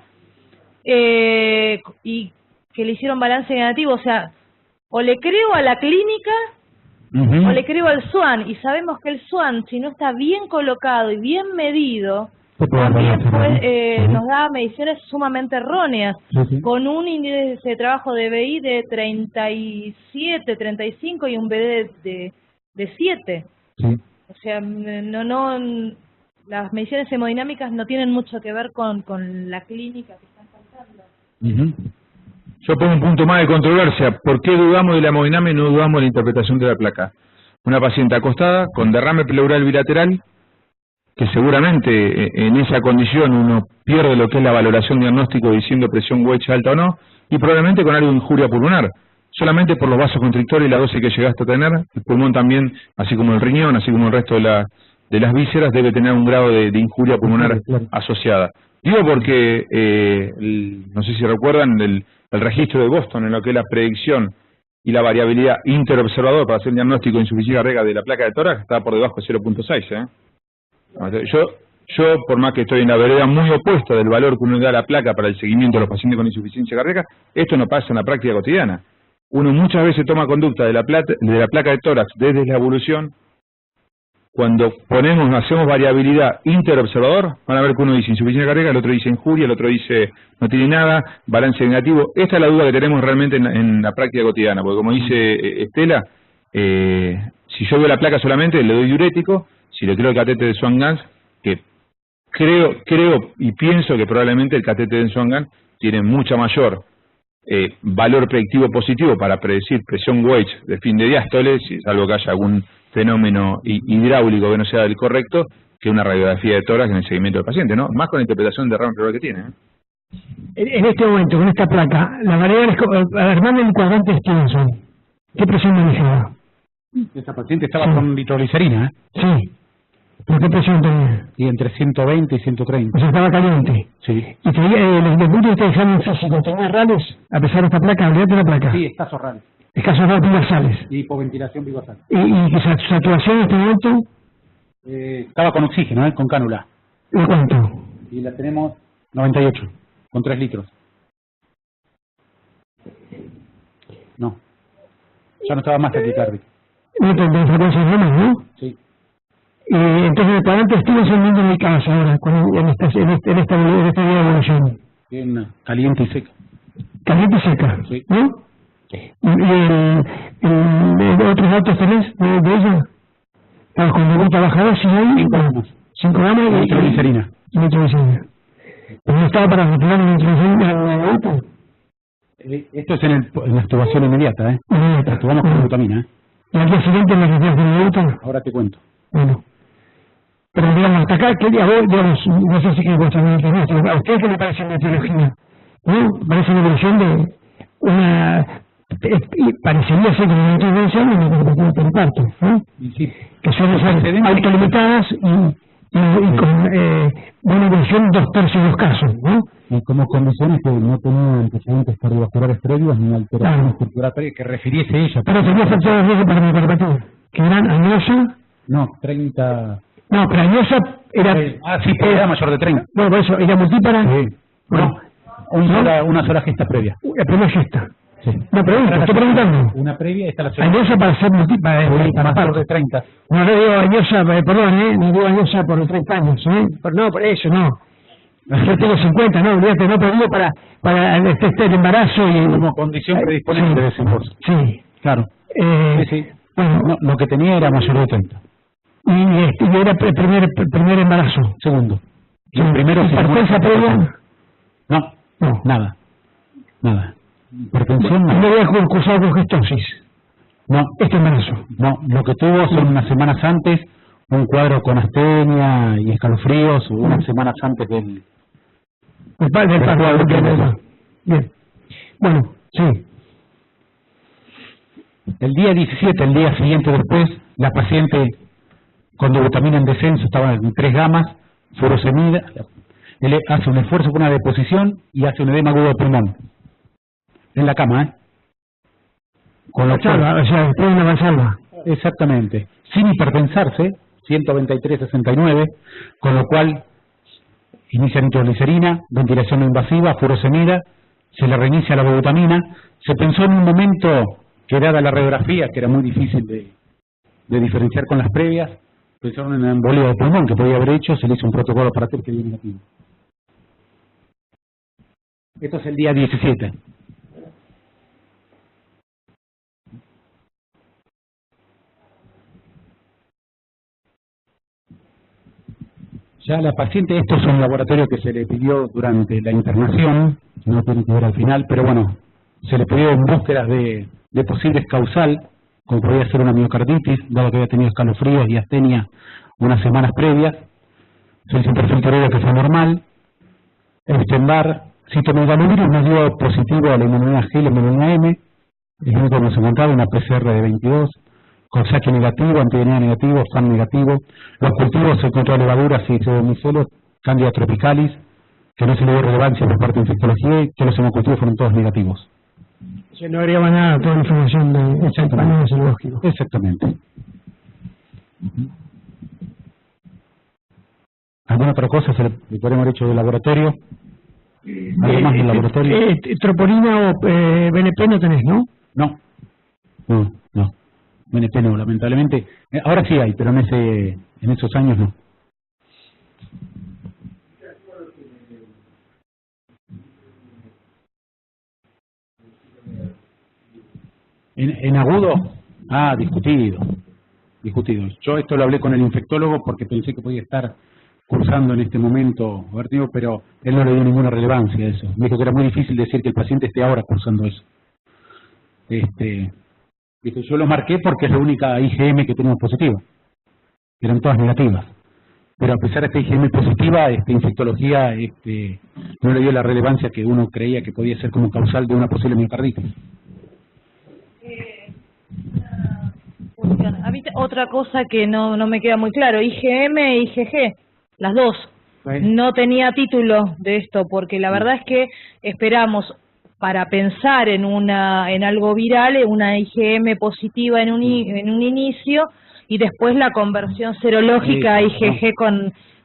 S2: y que le hicieron balance negativo. O sea, o le creo a la clínica o le creo al SWAN, y sabemos que el SWAN, si no está bien colocado y bien medido, también nos da mediciones sumamente erróneas, con un índice de trabajo de BI de 37, 35 y un BD de 7. O sea, las mediciones hemodinámicas no tienen mucho que ver con la clínica que están tratando.
S5: Yo pongo un punto más de controversia. ¿Por qué dudamos de la hemodinamia y no dudamos de la interpretación de la placa? Una paciente acostada con derrame pleural bilateral, que seguramente en esa condición uno pierde lo que es la valoración diagnóstico diciendo presión Wedge alta o no, y probablemente con algo de injuria pulmonar, solamente por los vasoconstrictores y la dosis que llegaste a tener. El pulmón también, así como el riñón, así como el resto de las vísceras, debe tener un grado de injuria pulmonar asociada. Digo porque, no sé si recuerdan, el registro de Boston en lo que es la predicción y la variabilidad interobservador para hacer el diagnóstico de insuficiencia cardíaca de la placa de tórax estaba por debajo de 0.6, Yo, por más que estoy en la vereda muy opuesta del valor que uno da a la placa para el seguimiento de los pacientes con insuficiencia cardíaca, esto no pasa en la práctica cotidiana. Uno muchas veces toma conducta de la placa de tórax desde la evolución. Cuando hacemos variabilidad interobservador, van a ver que uno dice insuficiencia cardíaca, el otro dice injuria, el otro dice no tiene nada, balance negativo. Esta es la duda que tenemos realmente en la práctica cotidiana, porque como dice Estela, si yo veo la placa solamente, le doy diurético. Si le creo el catéter de Swan-Ganz, que creo y pienso que probablemente el catéter de Swan-Ganz tiene mucha mayor valor predictivo positivo para predecir presión Wedge de fin de diástole, salvo que haya algún fenómeno hidráulico que no sea el correcto, que una radiografía de tórax en el seguimiento del paciente, ¿no? Más con la interpretación de derrame pleural que tiene.
S1: En este momento, con esta placa, la variable es, armando el cuadrante Stevenson, ¿qué presión manejaba?
S4: Esa paciente estaba con nitroglicerina,
S1: Sí. ¿Por qué presión tenía?
S4: Y entre 120 y 130.
S1: O sea, estaba caliente.
S4: Sí.
S1: Y tenía, desde el punto de vista de examen físico, ¿tenía rales? A pesar de esta placa, olvídate de la placa.
S4: Sí, escasos rales.
S1: Escasos rales biversales.
S4: Y hipoventilación bivasal.
S1: ¿Y saturación en este momento?
S4: Estaba con oxígeno, con cánula.
S1: ¿De cuánto?
S4: Y la tenemos 98, con 3 litros. No. Ya no estaba más taquicárdica.
S1: No tengo frecuencias menos, ¿no?
S4: Sí.
S1: Entonces el cuadrante Stevenson viendo en mi casa ahora, en esta evolución.
S4: Bien, caliente y seca.
S1: Caliente y seca,
S4: Sí.
S1: ¿no? ¿Y otros datos tenés de ella? Para con voluta bajada, si hay
S4: 5 gramos.
S1: 5 gramos
S4: Y nitroglicerina.
S1: Y nitroglicerina. Pero no estaba para retirar la nitroglicerina de la voluta.
S4: Esto es en la extubación inmediata,
S1: Inmediata.
S4: Extubamos con glutamina,
S1: ¿Y al día siguiente la retiras de la voluta?
S4: Ahora te cuento.
S1: Bueno. Pero digamos, hasta acá, ¿qué día vos, digamos, no sé si que vuestra mente es nuestra, a ustedes qué le parece la etiología? ¿No? Parece una evolución de una... parecería ser como una intervención en la compatibilidad del parto, ¿no?
S4: Y sí.
S1: Que suelen ser autolimitadas y con buena evolución en 2/3 de los casos, ¿no?
S4: Y como condiciones que no tenía antecedentes cardiovasculares previos ni alteración estructural previa, que refiriese ella.
S1: Pero tenía factores de riesgo para mi cardiopatía, que eran añosa.
S4: No, 30...
S1: No, pero añosa era...
S4: sí, era mayor de 30.
S1: Bueno, por eso, era multípara.
S4: Sí.
S1: Bueno,
S4: Una sola gesta previa.
S1: la primera gesta.
S4: Sí.
S1: No pregunto, estoy preguntando.
S4: Una previa, esta la segunda.
S1: Añosa para ser
S4: Mayor de 30.
S1: No le digo añosa, perdón, no digo añosa por los 30 años, Pero no, por eso, no. Yo tengo 50, no, olvídate, no, pero digo para el embarazo y...
S4: Como condición predisponente, decimos.
S1: Sí.
S4: Claro. Sí.
S1: Bueno,
S4: No, lo que tenía era mayor de 30.
S1: y era el primer embarazo.
S4: Segundo.
S1: Sí.
S4: El primero...
S1: ¿Hipertensa previa?
S4: No, nada. Hipertensión
S1: No había cursado con gestosis.
S4: No.
S1: Este embarazo.
S4: No, lo que tuvo son unas semanas antes, un cuadro con astenia y escalofríos, unas semanas antes del
S1: parto. Bien. Bueno, sí.
S4: El día 17, el día siguiente después, la paciente con dobutamina en descenso, estaba en 3 gamas, furosemida, él hace un esfuerzo con una deposición y hace un edema agudo de pulmón. En la cama, Con lo cual,
S1: o sea, después de una valsalva.
S4: Exactamente. Sin hipertensarse, 123/69, con lo cual inicia nitroglicerina, ventilación no invasiva, furosemida, se le reinicia la dobutamina. Se pensó en un momento que dada la radiografía, que era muy difícil de diferenciar con las previas, pensaron en una embolia de pulmón que podía haber hecho, se le hizo un protocolo para hacer que dio negativo. Esto es el día 17. Ya la paciente, esto es un laboratorio que se le pidió durante la internación, no tiene que ver al final, pero bueno, se le pidió en búsquedas de posibles causal, como podía ser una miocarditis, dado que había tenido escalofríos y astenia unas semanas previas. Se hizo un perfil tiroideo que fue normal. Epstein-Barr, citomegalovirus nos dio positivo a la inmunidad G y la inmunidad M, el único que nos encontraba una PCR de 22, Coxsackie negativo, antidenina negativo, FAN negativo. Los cultivos se encontró levaduras y pseudomicelos, Candida tropicalis, que no se le dio relevancia por parte de infectología, y que los hemocultivos fueron todos negativos.
S1: O sea, no agregaba nada toda la información de ese panel serológico.
S4: Exactamente. ¿Alguna otra cosa se le podemos haber hecho del laboratorio? ¿Algo más del laboratorio?
S1: Troponina o BNP no tenés, ¿no?
S4: No. BNP no, lamentablemente. Ahora sí hay, pero en esos años no. En agudo, discutido. Yo esto lo hablé con el infectólogo porque pensé que podía estar cursando en este momento vertigo, pero él no le dio ninguna relevancia a eso. Me dijo que era muy difícil decir que el paciente esté ahora cursando eso. Dijo, yo lo marqué porque es la única IgM que tenemos positiva. Eran todas negativas. Pero a pesar de esta IgM positiva, infectología no le dio la relevancia que uno creía que podía ser como causal de una posible miocarditis.
S7: A mí otra cosa que no me queda muy claro, IgM e IgG, las dos. No tenía título de esto, porque la verdad es que esperamos para pensar en algo viral, una IgM positiva en un inicio, y después la conversión serológica a IgG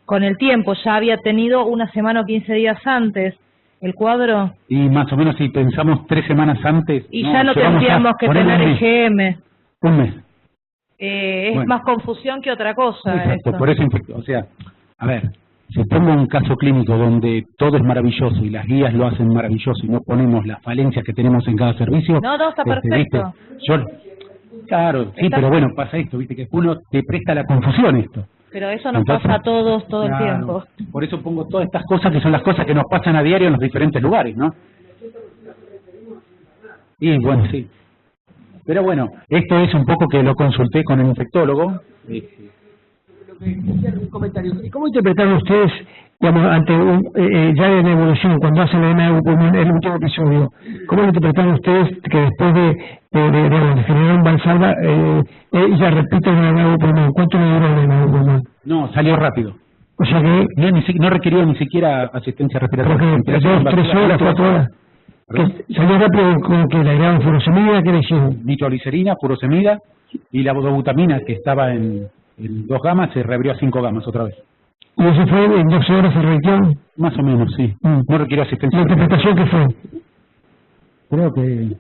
S7: con el tiempo. Ya había tenido una semana o 15 días antes el cuadro.
S4: Y más o menos si pensamos 3 semanas antes...
S7: Y ya no tendríamos que tener IgM.
S4: Un mes.
S7: Es más confusión que otra cosa.
S4: Exacto,
S7: esto.
S4: por eso, o sea, a ver, si pongo un caso clínico donde todo es maravilloso y las guías lo hacen maravilloso y no ponemos las falencias que tenemos en cada servicio...
S7: No, está perfecto.
S4: Claro, sí, pero bueno, pasa esto, viste, que uno te presta la confusión esto.
S7: Pero eso nos pasa a todos todo el tiempo.
S4: Por eso pongo todas estas cosas que son las cosas que nos pasan a diario en los diferentes lugares, ¿no? Y bueno, sí. Pero bueno, esto es un poco que lo consulté con el infectólogo.
S1: Un comentario. ¿Cómo interpretaron ustedes, digamos, ante ya en evolución, cuando hacen el último episodio, cómo lo interpretaron ustedes que después de generar un valsalva, ella repite el edema pulmón? ¿Cuánto le duró el edema pulmón?
S4: No, salió rápido.
S1: O sea que...
S4: No requirió ni siquiera asistencia respiratoria.
S1: Porque 2, 3 horas, 4 horas. Que salió rápido con que le agregaron furosemida, ¿qué le hicieron?
S4: Nitroglicerina, furosemida, y la dobutamina que estaba en 2 gamas se reabrió a 5 gamas otra vez.
S1: ¿Y eso fue en 12 horas se revirtió?
S4: Más o menos, sí. No requirió asistencia.
S1: ¿La interpretación qué fue?
S4: Creo que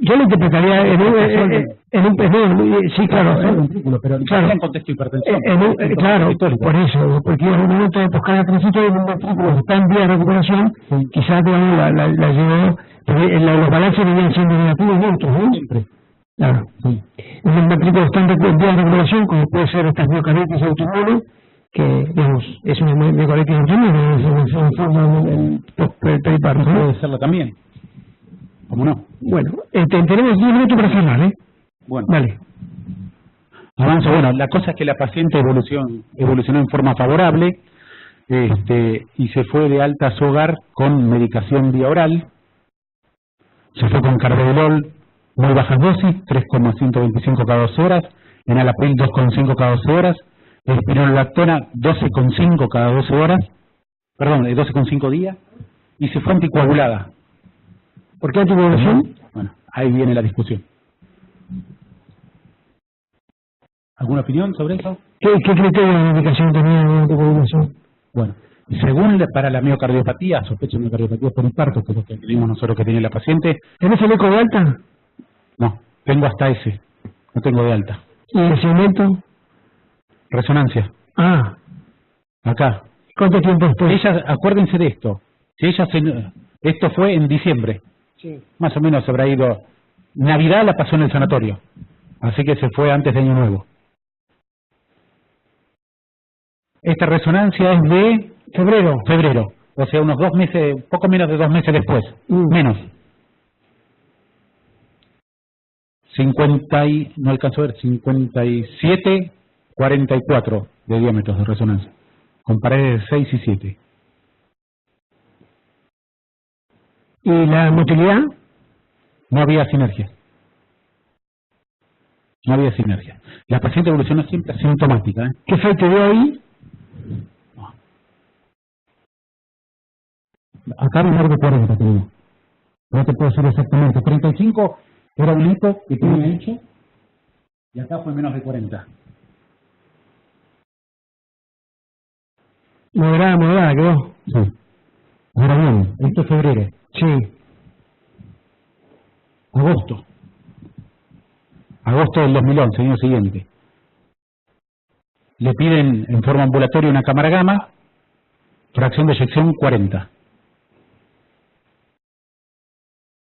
S1: Yo lo interpretaría sí, claro,
S4: pero
S1: claro,
S4: en contexto de hipertensión.
S1: Claro, por eso, porque en un momento de poscarga transitoria en un ventrículo que está en vía de recuperación, quizás digamos, la llevó, porque los balances venían siendo negativos neutros, ¿no? Siempre. Claro, sí. En un ventrículo que está en vía de recuperación, como puede ser estas miocarditis autoinmunes, que digamos, es una miocarditis autoinmune, es una forma del periparto, ¿no?
S4: Puede serlo también. ¿Cómo no?
S1: Bueno, tenemos 10 minutos para cerrar, ¿eh?
S4: Bueno.
S1: Vale.
S4: Avanzo. Bueno, la cosa es que la paciente evolucionó en forma favorable y se fue de alta a su hogar con medicación vía oral. Se fue con carvedilol, muy bajas dosis, 3,125 cada 12 horas, enalapril 2,5 cada 12 horas, espironolactona 12,5 cada 12 horas, 12,5 días, y se fue anticoagulada.
S1: ¿Por qué anticoagulación?
S4: Bueno, ahí viene la discusión. ¿Alguna opinión sobre eso?
S1: ¿Qué criterio de medicación tenía de anticoagulación?
S4: Bueno, según para la miocardiopatía, sospecho de miocardiopatía por infarto, que es lo que creímos nosotros que tenía la paciente.
S1: ¿Tenés el eco de alta?
S4: No, tengo hasta ese, no tengo de alta.
S1: ¿Y el segmento?
S4: Resonancia.
S1: Ah.
S4: Acá.
S1: ¿Cuánto tiempo después?
S4: Ella, acuérdense de esto, si ella esto fue en diciembre.
S1: Sí.
S4: Más o menos habrá ido. Navidad la pasó en el sanatorio, así que se fue antes de Año Nuevo. Esta resonancia es de febrero, o sea, unos 2 meses, poco menos de 2 meses después, menos. no alcanzo a ver, 57, 44 de diámetros de resonancia, con paredes de 6 y 7.
S1: ¿Y la motilidad?
S4: No había sinergia. No había sinergia. La paciente evolucionó siempre asintomática.
S1: ¿Qué efecto dio ahí?
S4: Acá menor de 40 tenía. No te puedo decir exactamente. 35 era un eco que tenía hecho y acá fue menos de 40.
S1: Moderada quedó.
S4: Sí. Ahora bien, esto es febrero.
S1: Sí.
S4: Agosto del 2011, año siguiente. Le piden en forma ambulatoria una cámara gamma, fracción de eyección 40.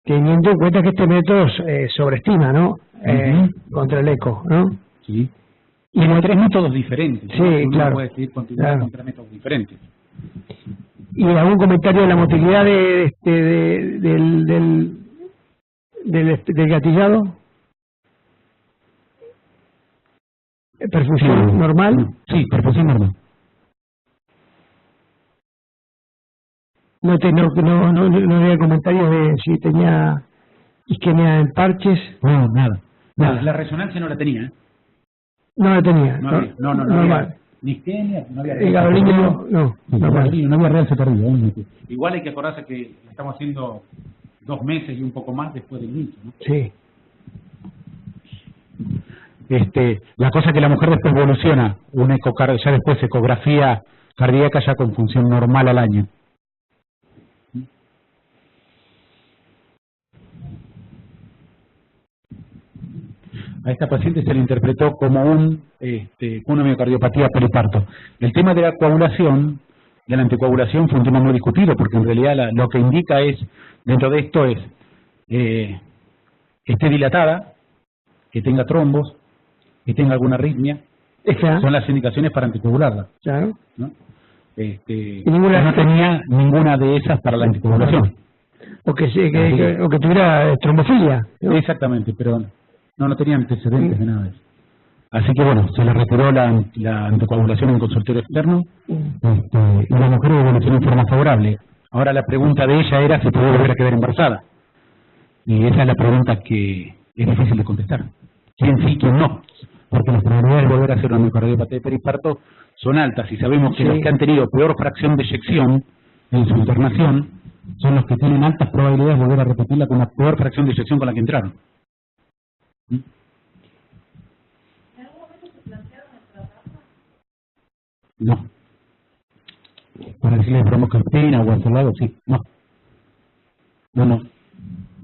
S1: Teniendo en cuenta que este método sobreestima, ¿no? Contra el eco, ¿no?
S4: Sí. Y hay 3 métodos diferentes.
S1: Sí,
S4: ¿no?
S1: claro.
S4: Puede seguir continuando con 3 métodos diferentes.
S1: ¿Y algún comentario de la motilidad del gatillado? ¿Perfusión normal?
S4: Sí, perfusión normal.
S1: No había comentarios de si tenía isquemia en parches.
S4: No, nada. La resonancia no la tenía, ¿eh?
S1: No la tenía.
S4: No había ni isquemia, no había real. No había real perdido. Igual hay que acordarse que estamos haciendo 2 meses y un poco más después del inicio, ¿no?
S1: Sí.
S4: La cosa es que la mujer después evoluciona una ya después ecografía cardíaca ya con función normal al año. A esta paciente se le interpretó como una miocardiopatía periparto. El tema de la coagulación, de la anticoagulación, fue un tema muy discutido, porque en realidad lo que indica es, dentro de esto es, que esté dilatada, que tenga trombos, que tenga alguna arritmia. Son las indicaciones para anticoagularla.
S1: Claro.
S4: ¿No? No tenía ninguna de esas para la anticoagulación.
S1: O que tuviera trombofilia, ¿no?
S4: Exactamente, pero no tenía antecedentes de nada de eso. Así que bueno, se le retiró la anticoagulación en consultorio externo y la mujer evolucionó en forma favorable. Ahora la pregunta de ella era si podía volver a quedar embarazada. Y esa es la pregunta que es difícil de contestar. ¿Quién sí, quién no? Porque las probabilidades de volver a hacer una miocardiopatía de periparto son altas y sabemos que los que han tenido peor fracción de eyección en su internación son los que tienen altas probabilidades de volver a repetirla con la peor fracción de eyección con la que entraron. No. Para decirle bromocriptina o al lado, sí. No.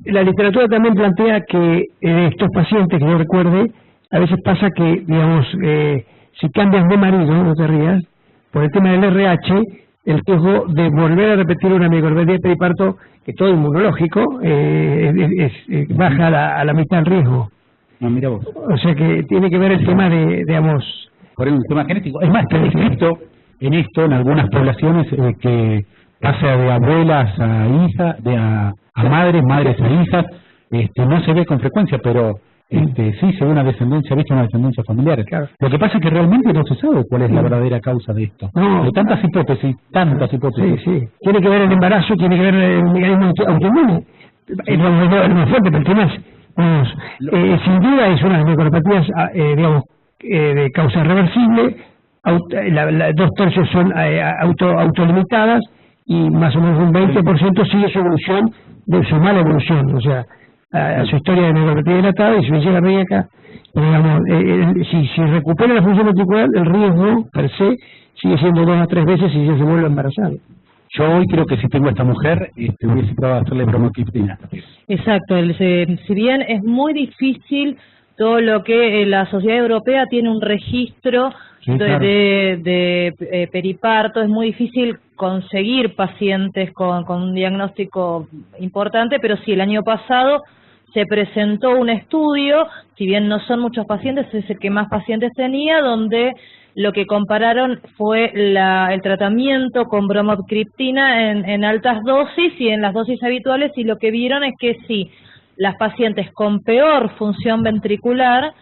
S1: la literatura también plantea que estos pacientes, que yo recuerde, a veces pasa que, digamos, si cambias de marido, no te rías, por el tema del RH, el riesgo de volver a repetir una miocardiopatía de periparto, que todo inmunológico, baja a la mitad el riesgo.
S4: No, mira vos.
S1: O sea que tiene que ver el tema de, digamos...
S4: Por un tema genético. Es más, está descrito en esto, en algunas poblaciones, que pasa de abuelas a hijas, a madres, madres a hijas. No se ve con frecuencia, pero sí se ve una descendencia, ¿viste? Una descendencia familiar.
S1: Claro.
S4: Lo que pasa es que realmente no se sabe cuál es la verdadera causa de esto.
S1: No.
S4: Hay tantas hipótesis.
S1: Sí. Tiene que ver el embarazo, tiene que ver el mecanismo autoinmune. Es lo más fuerte, pero el tema es, sin duda es una de las miocardopatías, digamos, de causa reversible. 2/3 son autolimitadas y más o menos un 20% sigue su evolución, de su mala evolución, o sea, a su historia de miocardiopatía dilatada, y si me llega acá, digamos, si recupera la función ventricular, el riesgo per se sigue siendo 2 a 3 veces si ella se vuelve a embarazar.
S4: Yo hoy creo que si tengo a esta mujer, hubiese probado a hacerle bromocriptina.
S7: Exacto, si bien es muy difícil todo lo que la Sociedad Europea tiene un registro de periparto, es muy difícil conseguir pacientes con un diagnóstico importante, pero sí, el año pasado se presentó un estudio, si bien no son muchos pacientes, es el que más pacientes tenía, donde lo que compararon fue el tratamiento con bromocriptina en altas dosis y en las dosis habituales, y lo que vieron es que sí, las pacientes con peor función ventricular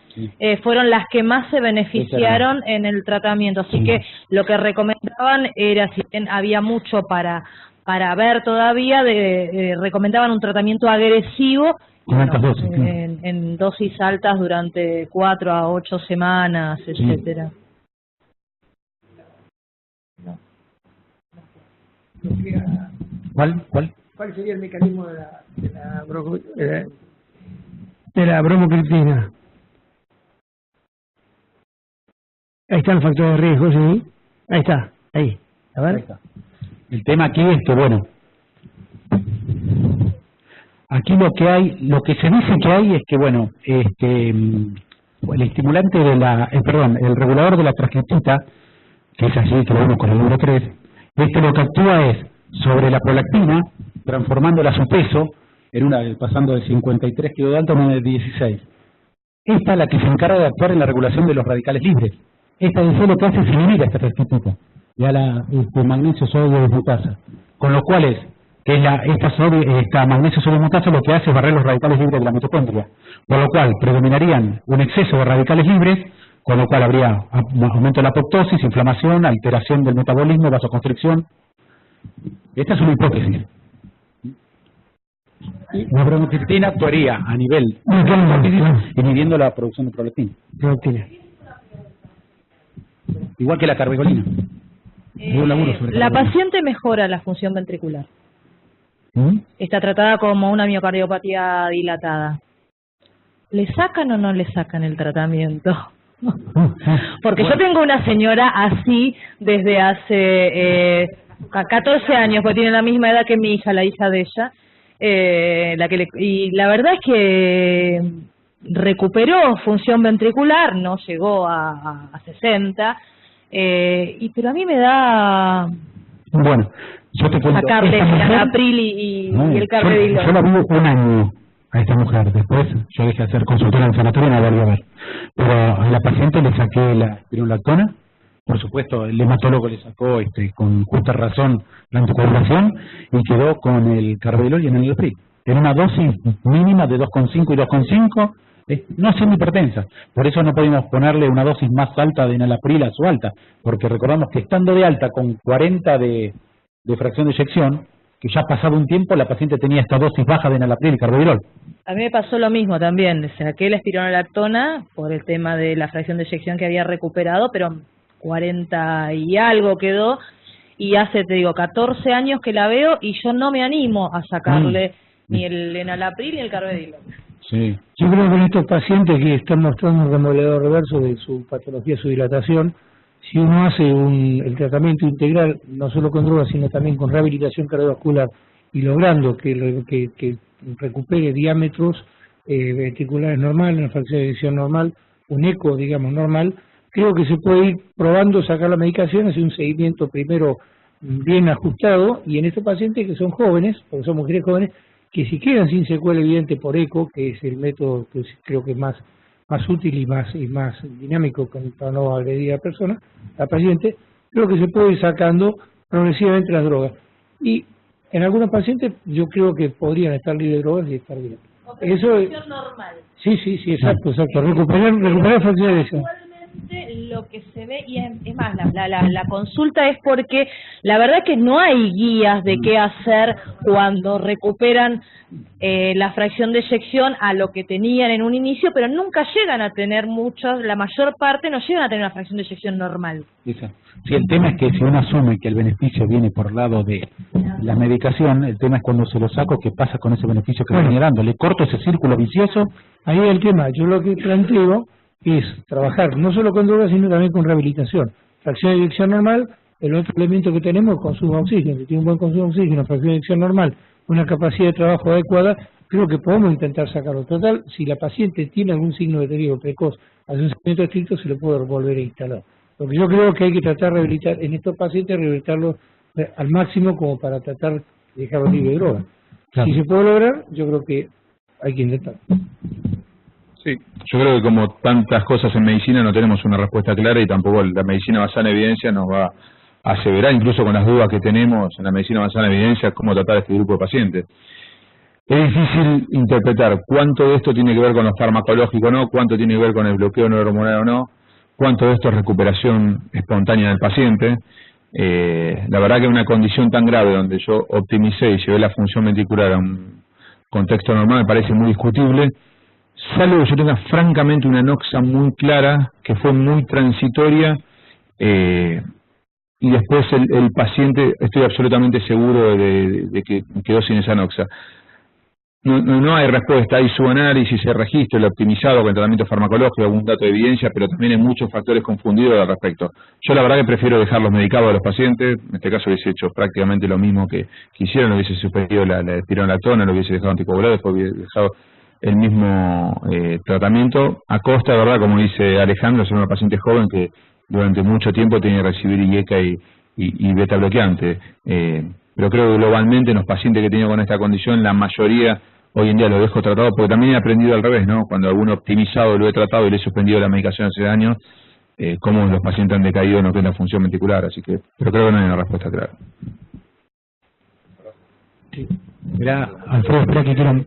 S7: fueron las que más se beneficiaron en el tratamiento. Así que lo que recomendaban era, si bien había mucho para ver todavía, recomendaban un tratamiento agresivo en dosis altas durante 4 a 8 semanas, etcétera.
S1: ¿Cuál sería el mecanismo de la bromocriptina? Ahí está el factor de riesgo, sí. Ahí está, ahí. A ver.
S4: Ahí está. El tema aquí es que, bueno, aquí lo que se dice que hay es que, bueno, el estimulante de el regulador de la transcriptita, que es así, que lo vemos con el número 3, lo que actúa es sobre la prolactina, transformándola a su peso, pasando de 53 kilodalton a 16. Esta es la que se encarga de actuar en la regulación de los radicales libres. Esta lo que hace es inhibir a esta transcriptita y a la magnesio sodio dismutasa. Con lo cual esta magnesio sodio dismutasa lo que hace es barrer los radicales libres de la mitocondria. Por lo cual predominarían un exceso de radicales libres, con lo cual habría aumento de la apoptosis, inflamación, alteración del metabolismo, vasoconstricción. Esta es una hipótesis. La bromocriptina actuaría a nivel inhibiendo la producción de prolactina. Igual que la carbagolina.
S7: La paciente mejora la función ventricular. Está tratada como una miocardiopatía dilatada. ¿Le sacan o no le sacan el tratamiento? Porque yo tengo una señora así desde hace 14 años, porque tiene la misma edad que mi hija, la hija de ella, y la verdad es que recuperó función ventricular, no llegó a 60, pero a mí me da...
S4: Bueno, yo te cuento...
S7: Sacarle el Anapril y el Carvedilol.
S4: Yo la vi un año a esta mujer, después yo dejé de hacer consultora en el sanatorio y no la volví a ver. Pero a la paciente le saqué la espirulactona, por supuesto el hematólogo le sacó con justa razón la anticoagulación y quedó con el Carvedilol y el Anapril. En una dosis mínima de 2,5 y 2,5, no siendo hipertensa. Por eso no podemos ponerle una dosis más alta de enalapril a su alta, porque recordamos que estando de alta con 40 de fracción de eyección, que ya pasado un tiempo la paciente tenía esta dosis baja de enalapril y carvedilol.
S7: A mí me pasó lo mismo también, saqué la espironolactona por el tema de la fracción de eyección que había recuperado, pero 40 y algo quedó, y hace, 14 años que la veo y yo no me animo a sacarle ni el enalapril ni el carvedilol.
S3: Sí. Yo creo que en estos pacientes que están mostrando un remodelador reverso de su patología, su dilatación, si uno hace el tratamiento integral, no solo con drogas, sino también con rehabilitación cardiovascular, y logrando que recupere diámetros ventriculares normales, una fracción de eyección normal, un eco, digamos, normal. Creo que se puede ir probando, sacar la medicación, hacer un seguimiento primero bien ajustado, y en estos pacientes que son jóvenes, porque son mujeres jóvenes, que si quedan sin secuela evidente por eco, que es el método que creo que es más útil y más dinámico para no agredir a la persona, a la paciente, creo que se puede ir sacando progresivamente las drogas. Y en algunos pacientes yo creo que podrían estar libres de drogas y estar bien. Eso es normal. Sí, exacto. Recuperar fracción de eyección.
S7: Lo que se ve, y es más, la consulta es porque la verdad que no hay guías de qué hacer cuando recuperan la fracción de eyección a lo que tenían en un inicio, pero nunca llegan a tener la mayor parte no llegan a tener una fracción de eyección normal.
S4: Sí, el tema es que si uno asume que el beneficio viene por el lado de la medicación, el tema es cuando se lo saco, ¿qué pasa con ese beneficio que viene dando? ¿Le corto ese círculo vicioso?
S3: Ahí es el tema. Yo lo que planteo es trabajar no solo con drogas, sino también con rehabilitación. Fracción de eyección normal, el otro elemento que tenemos es consumo de oxígeno. Si tiene un buen consumo de oxígeno, fracción de eyección normal, una capacidad de trabajo adecuada, creo que podemos intentar sacarlo. Total, si la paciente tiene algún signo de deterioro precoz, hace un seguimiento estricto, se le puede volver a instalar. Lo que yo creo que hay que tratar de rehabilitar en estos pacientes, rehabilitarlos al máximo como para tratar de dejarlos libres de droga. Claro. Si se puede lograr, yo creo que hay que intentar.
S5: Sí, yo creo que como tantas cosas en medicina no tenemos una respuesta clara, y tampoco la medicina basada en evidencia nos va a aseverar, incluso con las dudas que tenemos en la medicina basada en evidencia, cómo tratar a este grupo de pacientes. Es difícil interpretar cuánto de esto tiene que ver con lo farmacológico o no, cuánto tiene que ver con el bloqueo neurohormonal o no, cuánto de esto es recuperación espontánea del paciente. La verdad que una condición tan grave donde yo optimicé y llevé la función ventricular a un contexto normal me parece muy discutible, salvo que yo tenga francamente una anoxia muy clara, que fue muy transitoria, y después el paciente, estoy absolutamente seguro de que quedó sin esa anoxia. No hay respuesta, hay su análisis, el registro, el optimizado con el tratamiento farmacológico, algún dato de evidencia, pero también hay muchos factores confundidos al respecto. Yo la verdad que prefiero dejarlos medicados a los pacientes, en este caso hubiese hecho prácticamente lo mismo que hicieron, lo hubiese suspendido la espironolactona, lo hubiese dejado anticoagulado, después hubiese dejado el mismo tratamiento, a costa, de verdad, como dice Alejandro, ser una paciente joven que durante mucho tiempo tiene que recibir IECA y beta bloqueante. Pero creo que globalmente en los pacientes que he tenido con esta condición, la mayoría hoy en día lo dejo tratado, porque también he aprendido al revés, ¿no? Cuando alguno optimizado lo he tratado y le he suspendido la medicación hace años, cómo los pacientes han decaído en lo que es la función ventricular, así que, pero creo que no hay una respuesta clara.
S4: Sí. Mirá, Alfredo, espera que quiero...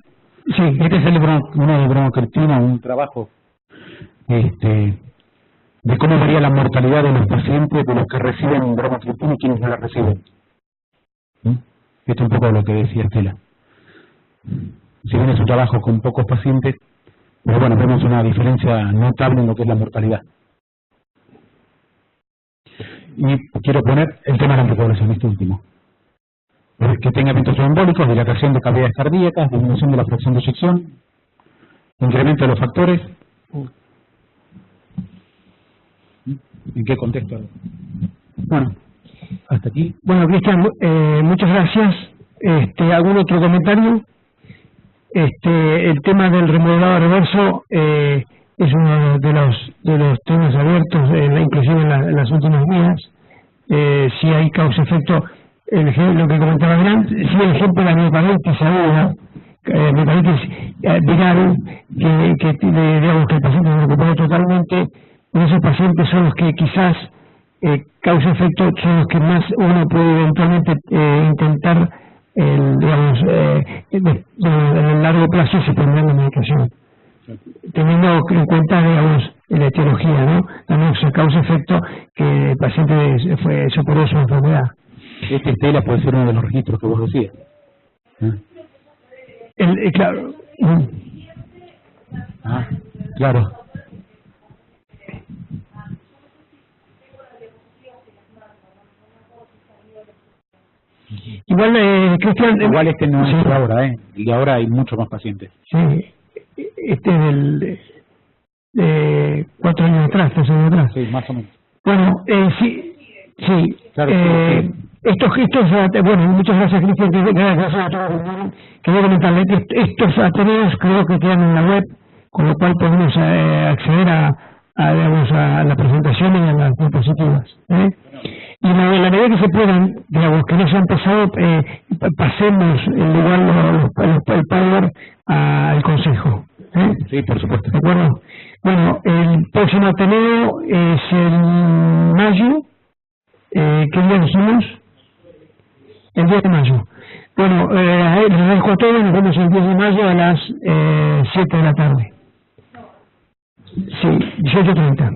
S4: Sí, este es el uno de bromocriptina, un trabajo de cómo varía la mortalidad de los pacientes, de los que reciben bromocriptina y quienes no la reciben. Esto es un poco de lo que decía Estela. Si bien es un trabajo con pocos pacientes, pero bueno, vemos una diferencia notable en lo que es la mortalidad. Y quiero poner el tema de la antipoblación, este último. Que tenga eventos embólicos, dilatación de cavidades cardíacas, disminución de la fracción de eyección, incremento de los factores. ¿En qué contexto? Bueno, hasta aquí.
S1: Bueno, Cristian, muchas gracias. ¿Algún otro comentario? El tema del remodelado reverso es uno de los temas abiertos, inclusive en las últimas días. Si hay causa-efecto, lo que comentaba adelante, si el ejemplo de la miocardiopatia aguda, miocardiopatia viral, que digamos que el paciente se recupera totalmente, esos pacientes son los que quizás causa-efecto, son los que más uno puede eventualmente intentar, digamos, en el largo plazo suspender la medicación, teniendo en cuenta, digamos, la etiología, ¿no? La causa-efecto que el paciente superó su enfermedad.
S4: Estela puede ser uno de los registros que vos decías.
S1: Claro.
S4: Claro.
S1: Igual, Cristian...
S4: Igual no es de ahora, el de ahora hay muchos más pacientes.
S1: Sí, es de 4 años atrás, 3 años atrás.
S4: Sí, más o menos.
S1: Bueno, sí, Sí,
S3: Claro,
S1: estos bueno, muchas gracias, Cristian, gracias a todos. Quería comentarle que estos Ateneos creo que quedan en la web, con lo cual podemos acceder digamos, a la presentación y a las diapositivas. Y en la medida que se puedan, digamos, que no se han pasado, pasemos el lugar, el power al Consejo.
S4: Sí, por supuesto.
S1: ¿De acuerdo? Bueno, el próximo Ateneo es en mayo. ¿Qué día dijimos? El 10 de mayo. Bueno, les dejo a todos, nos vemos el 10 de mayo a las 7 de la tarde. Sí, 18:30.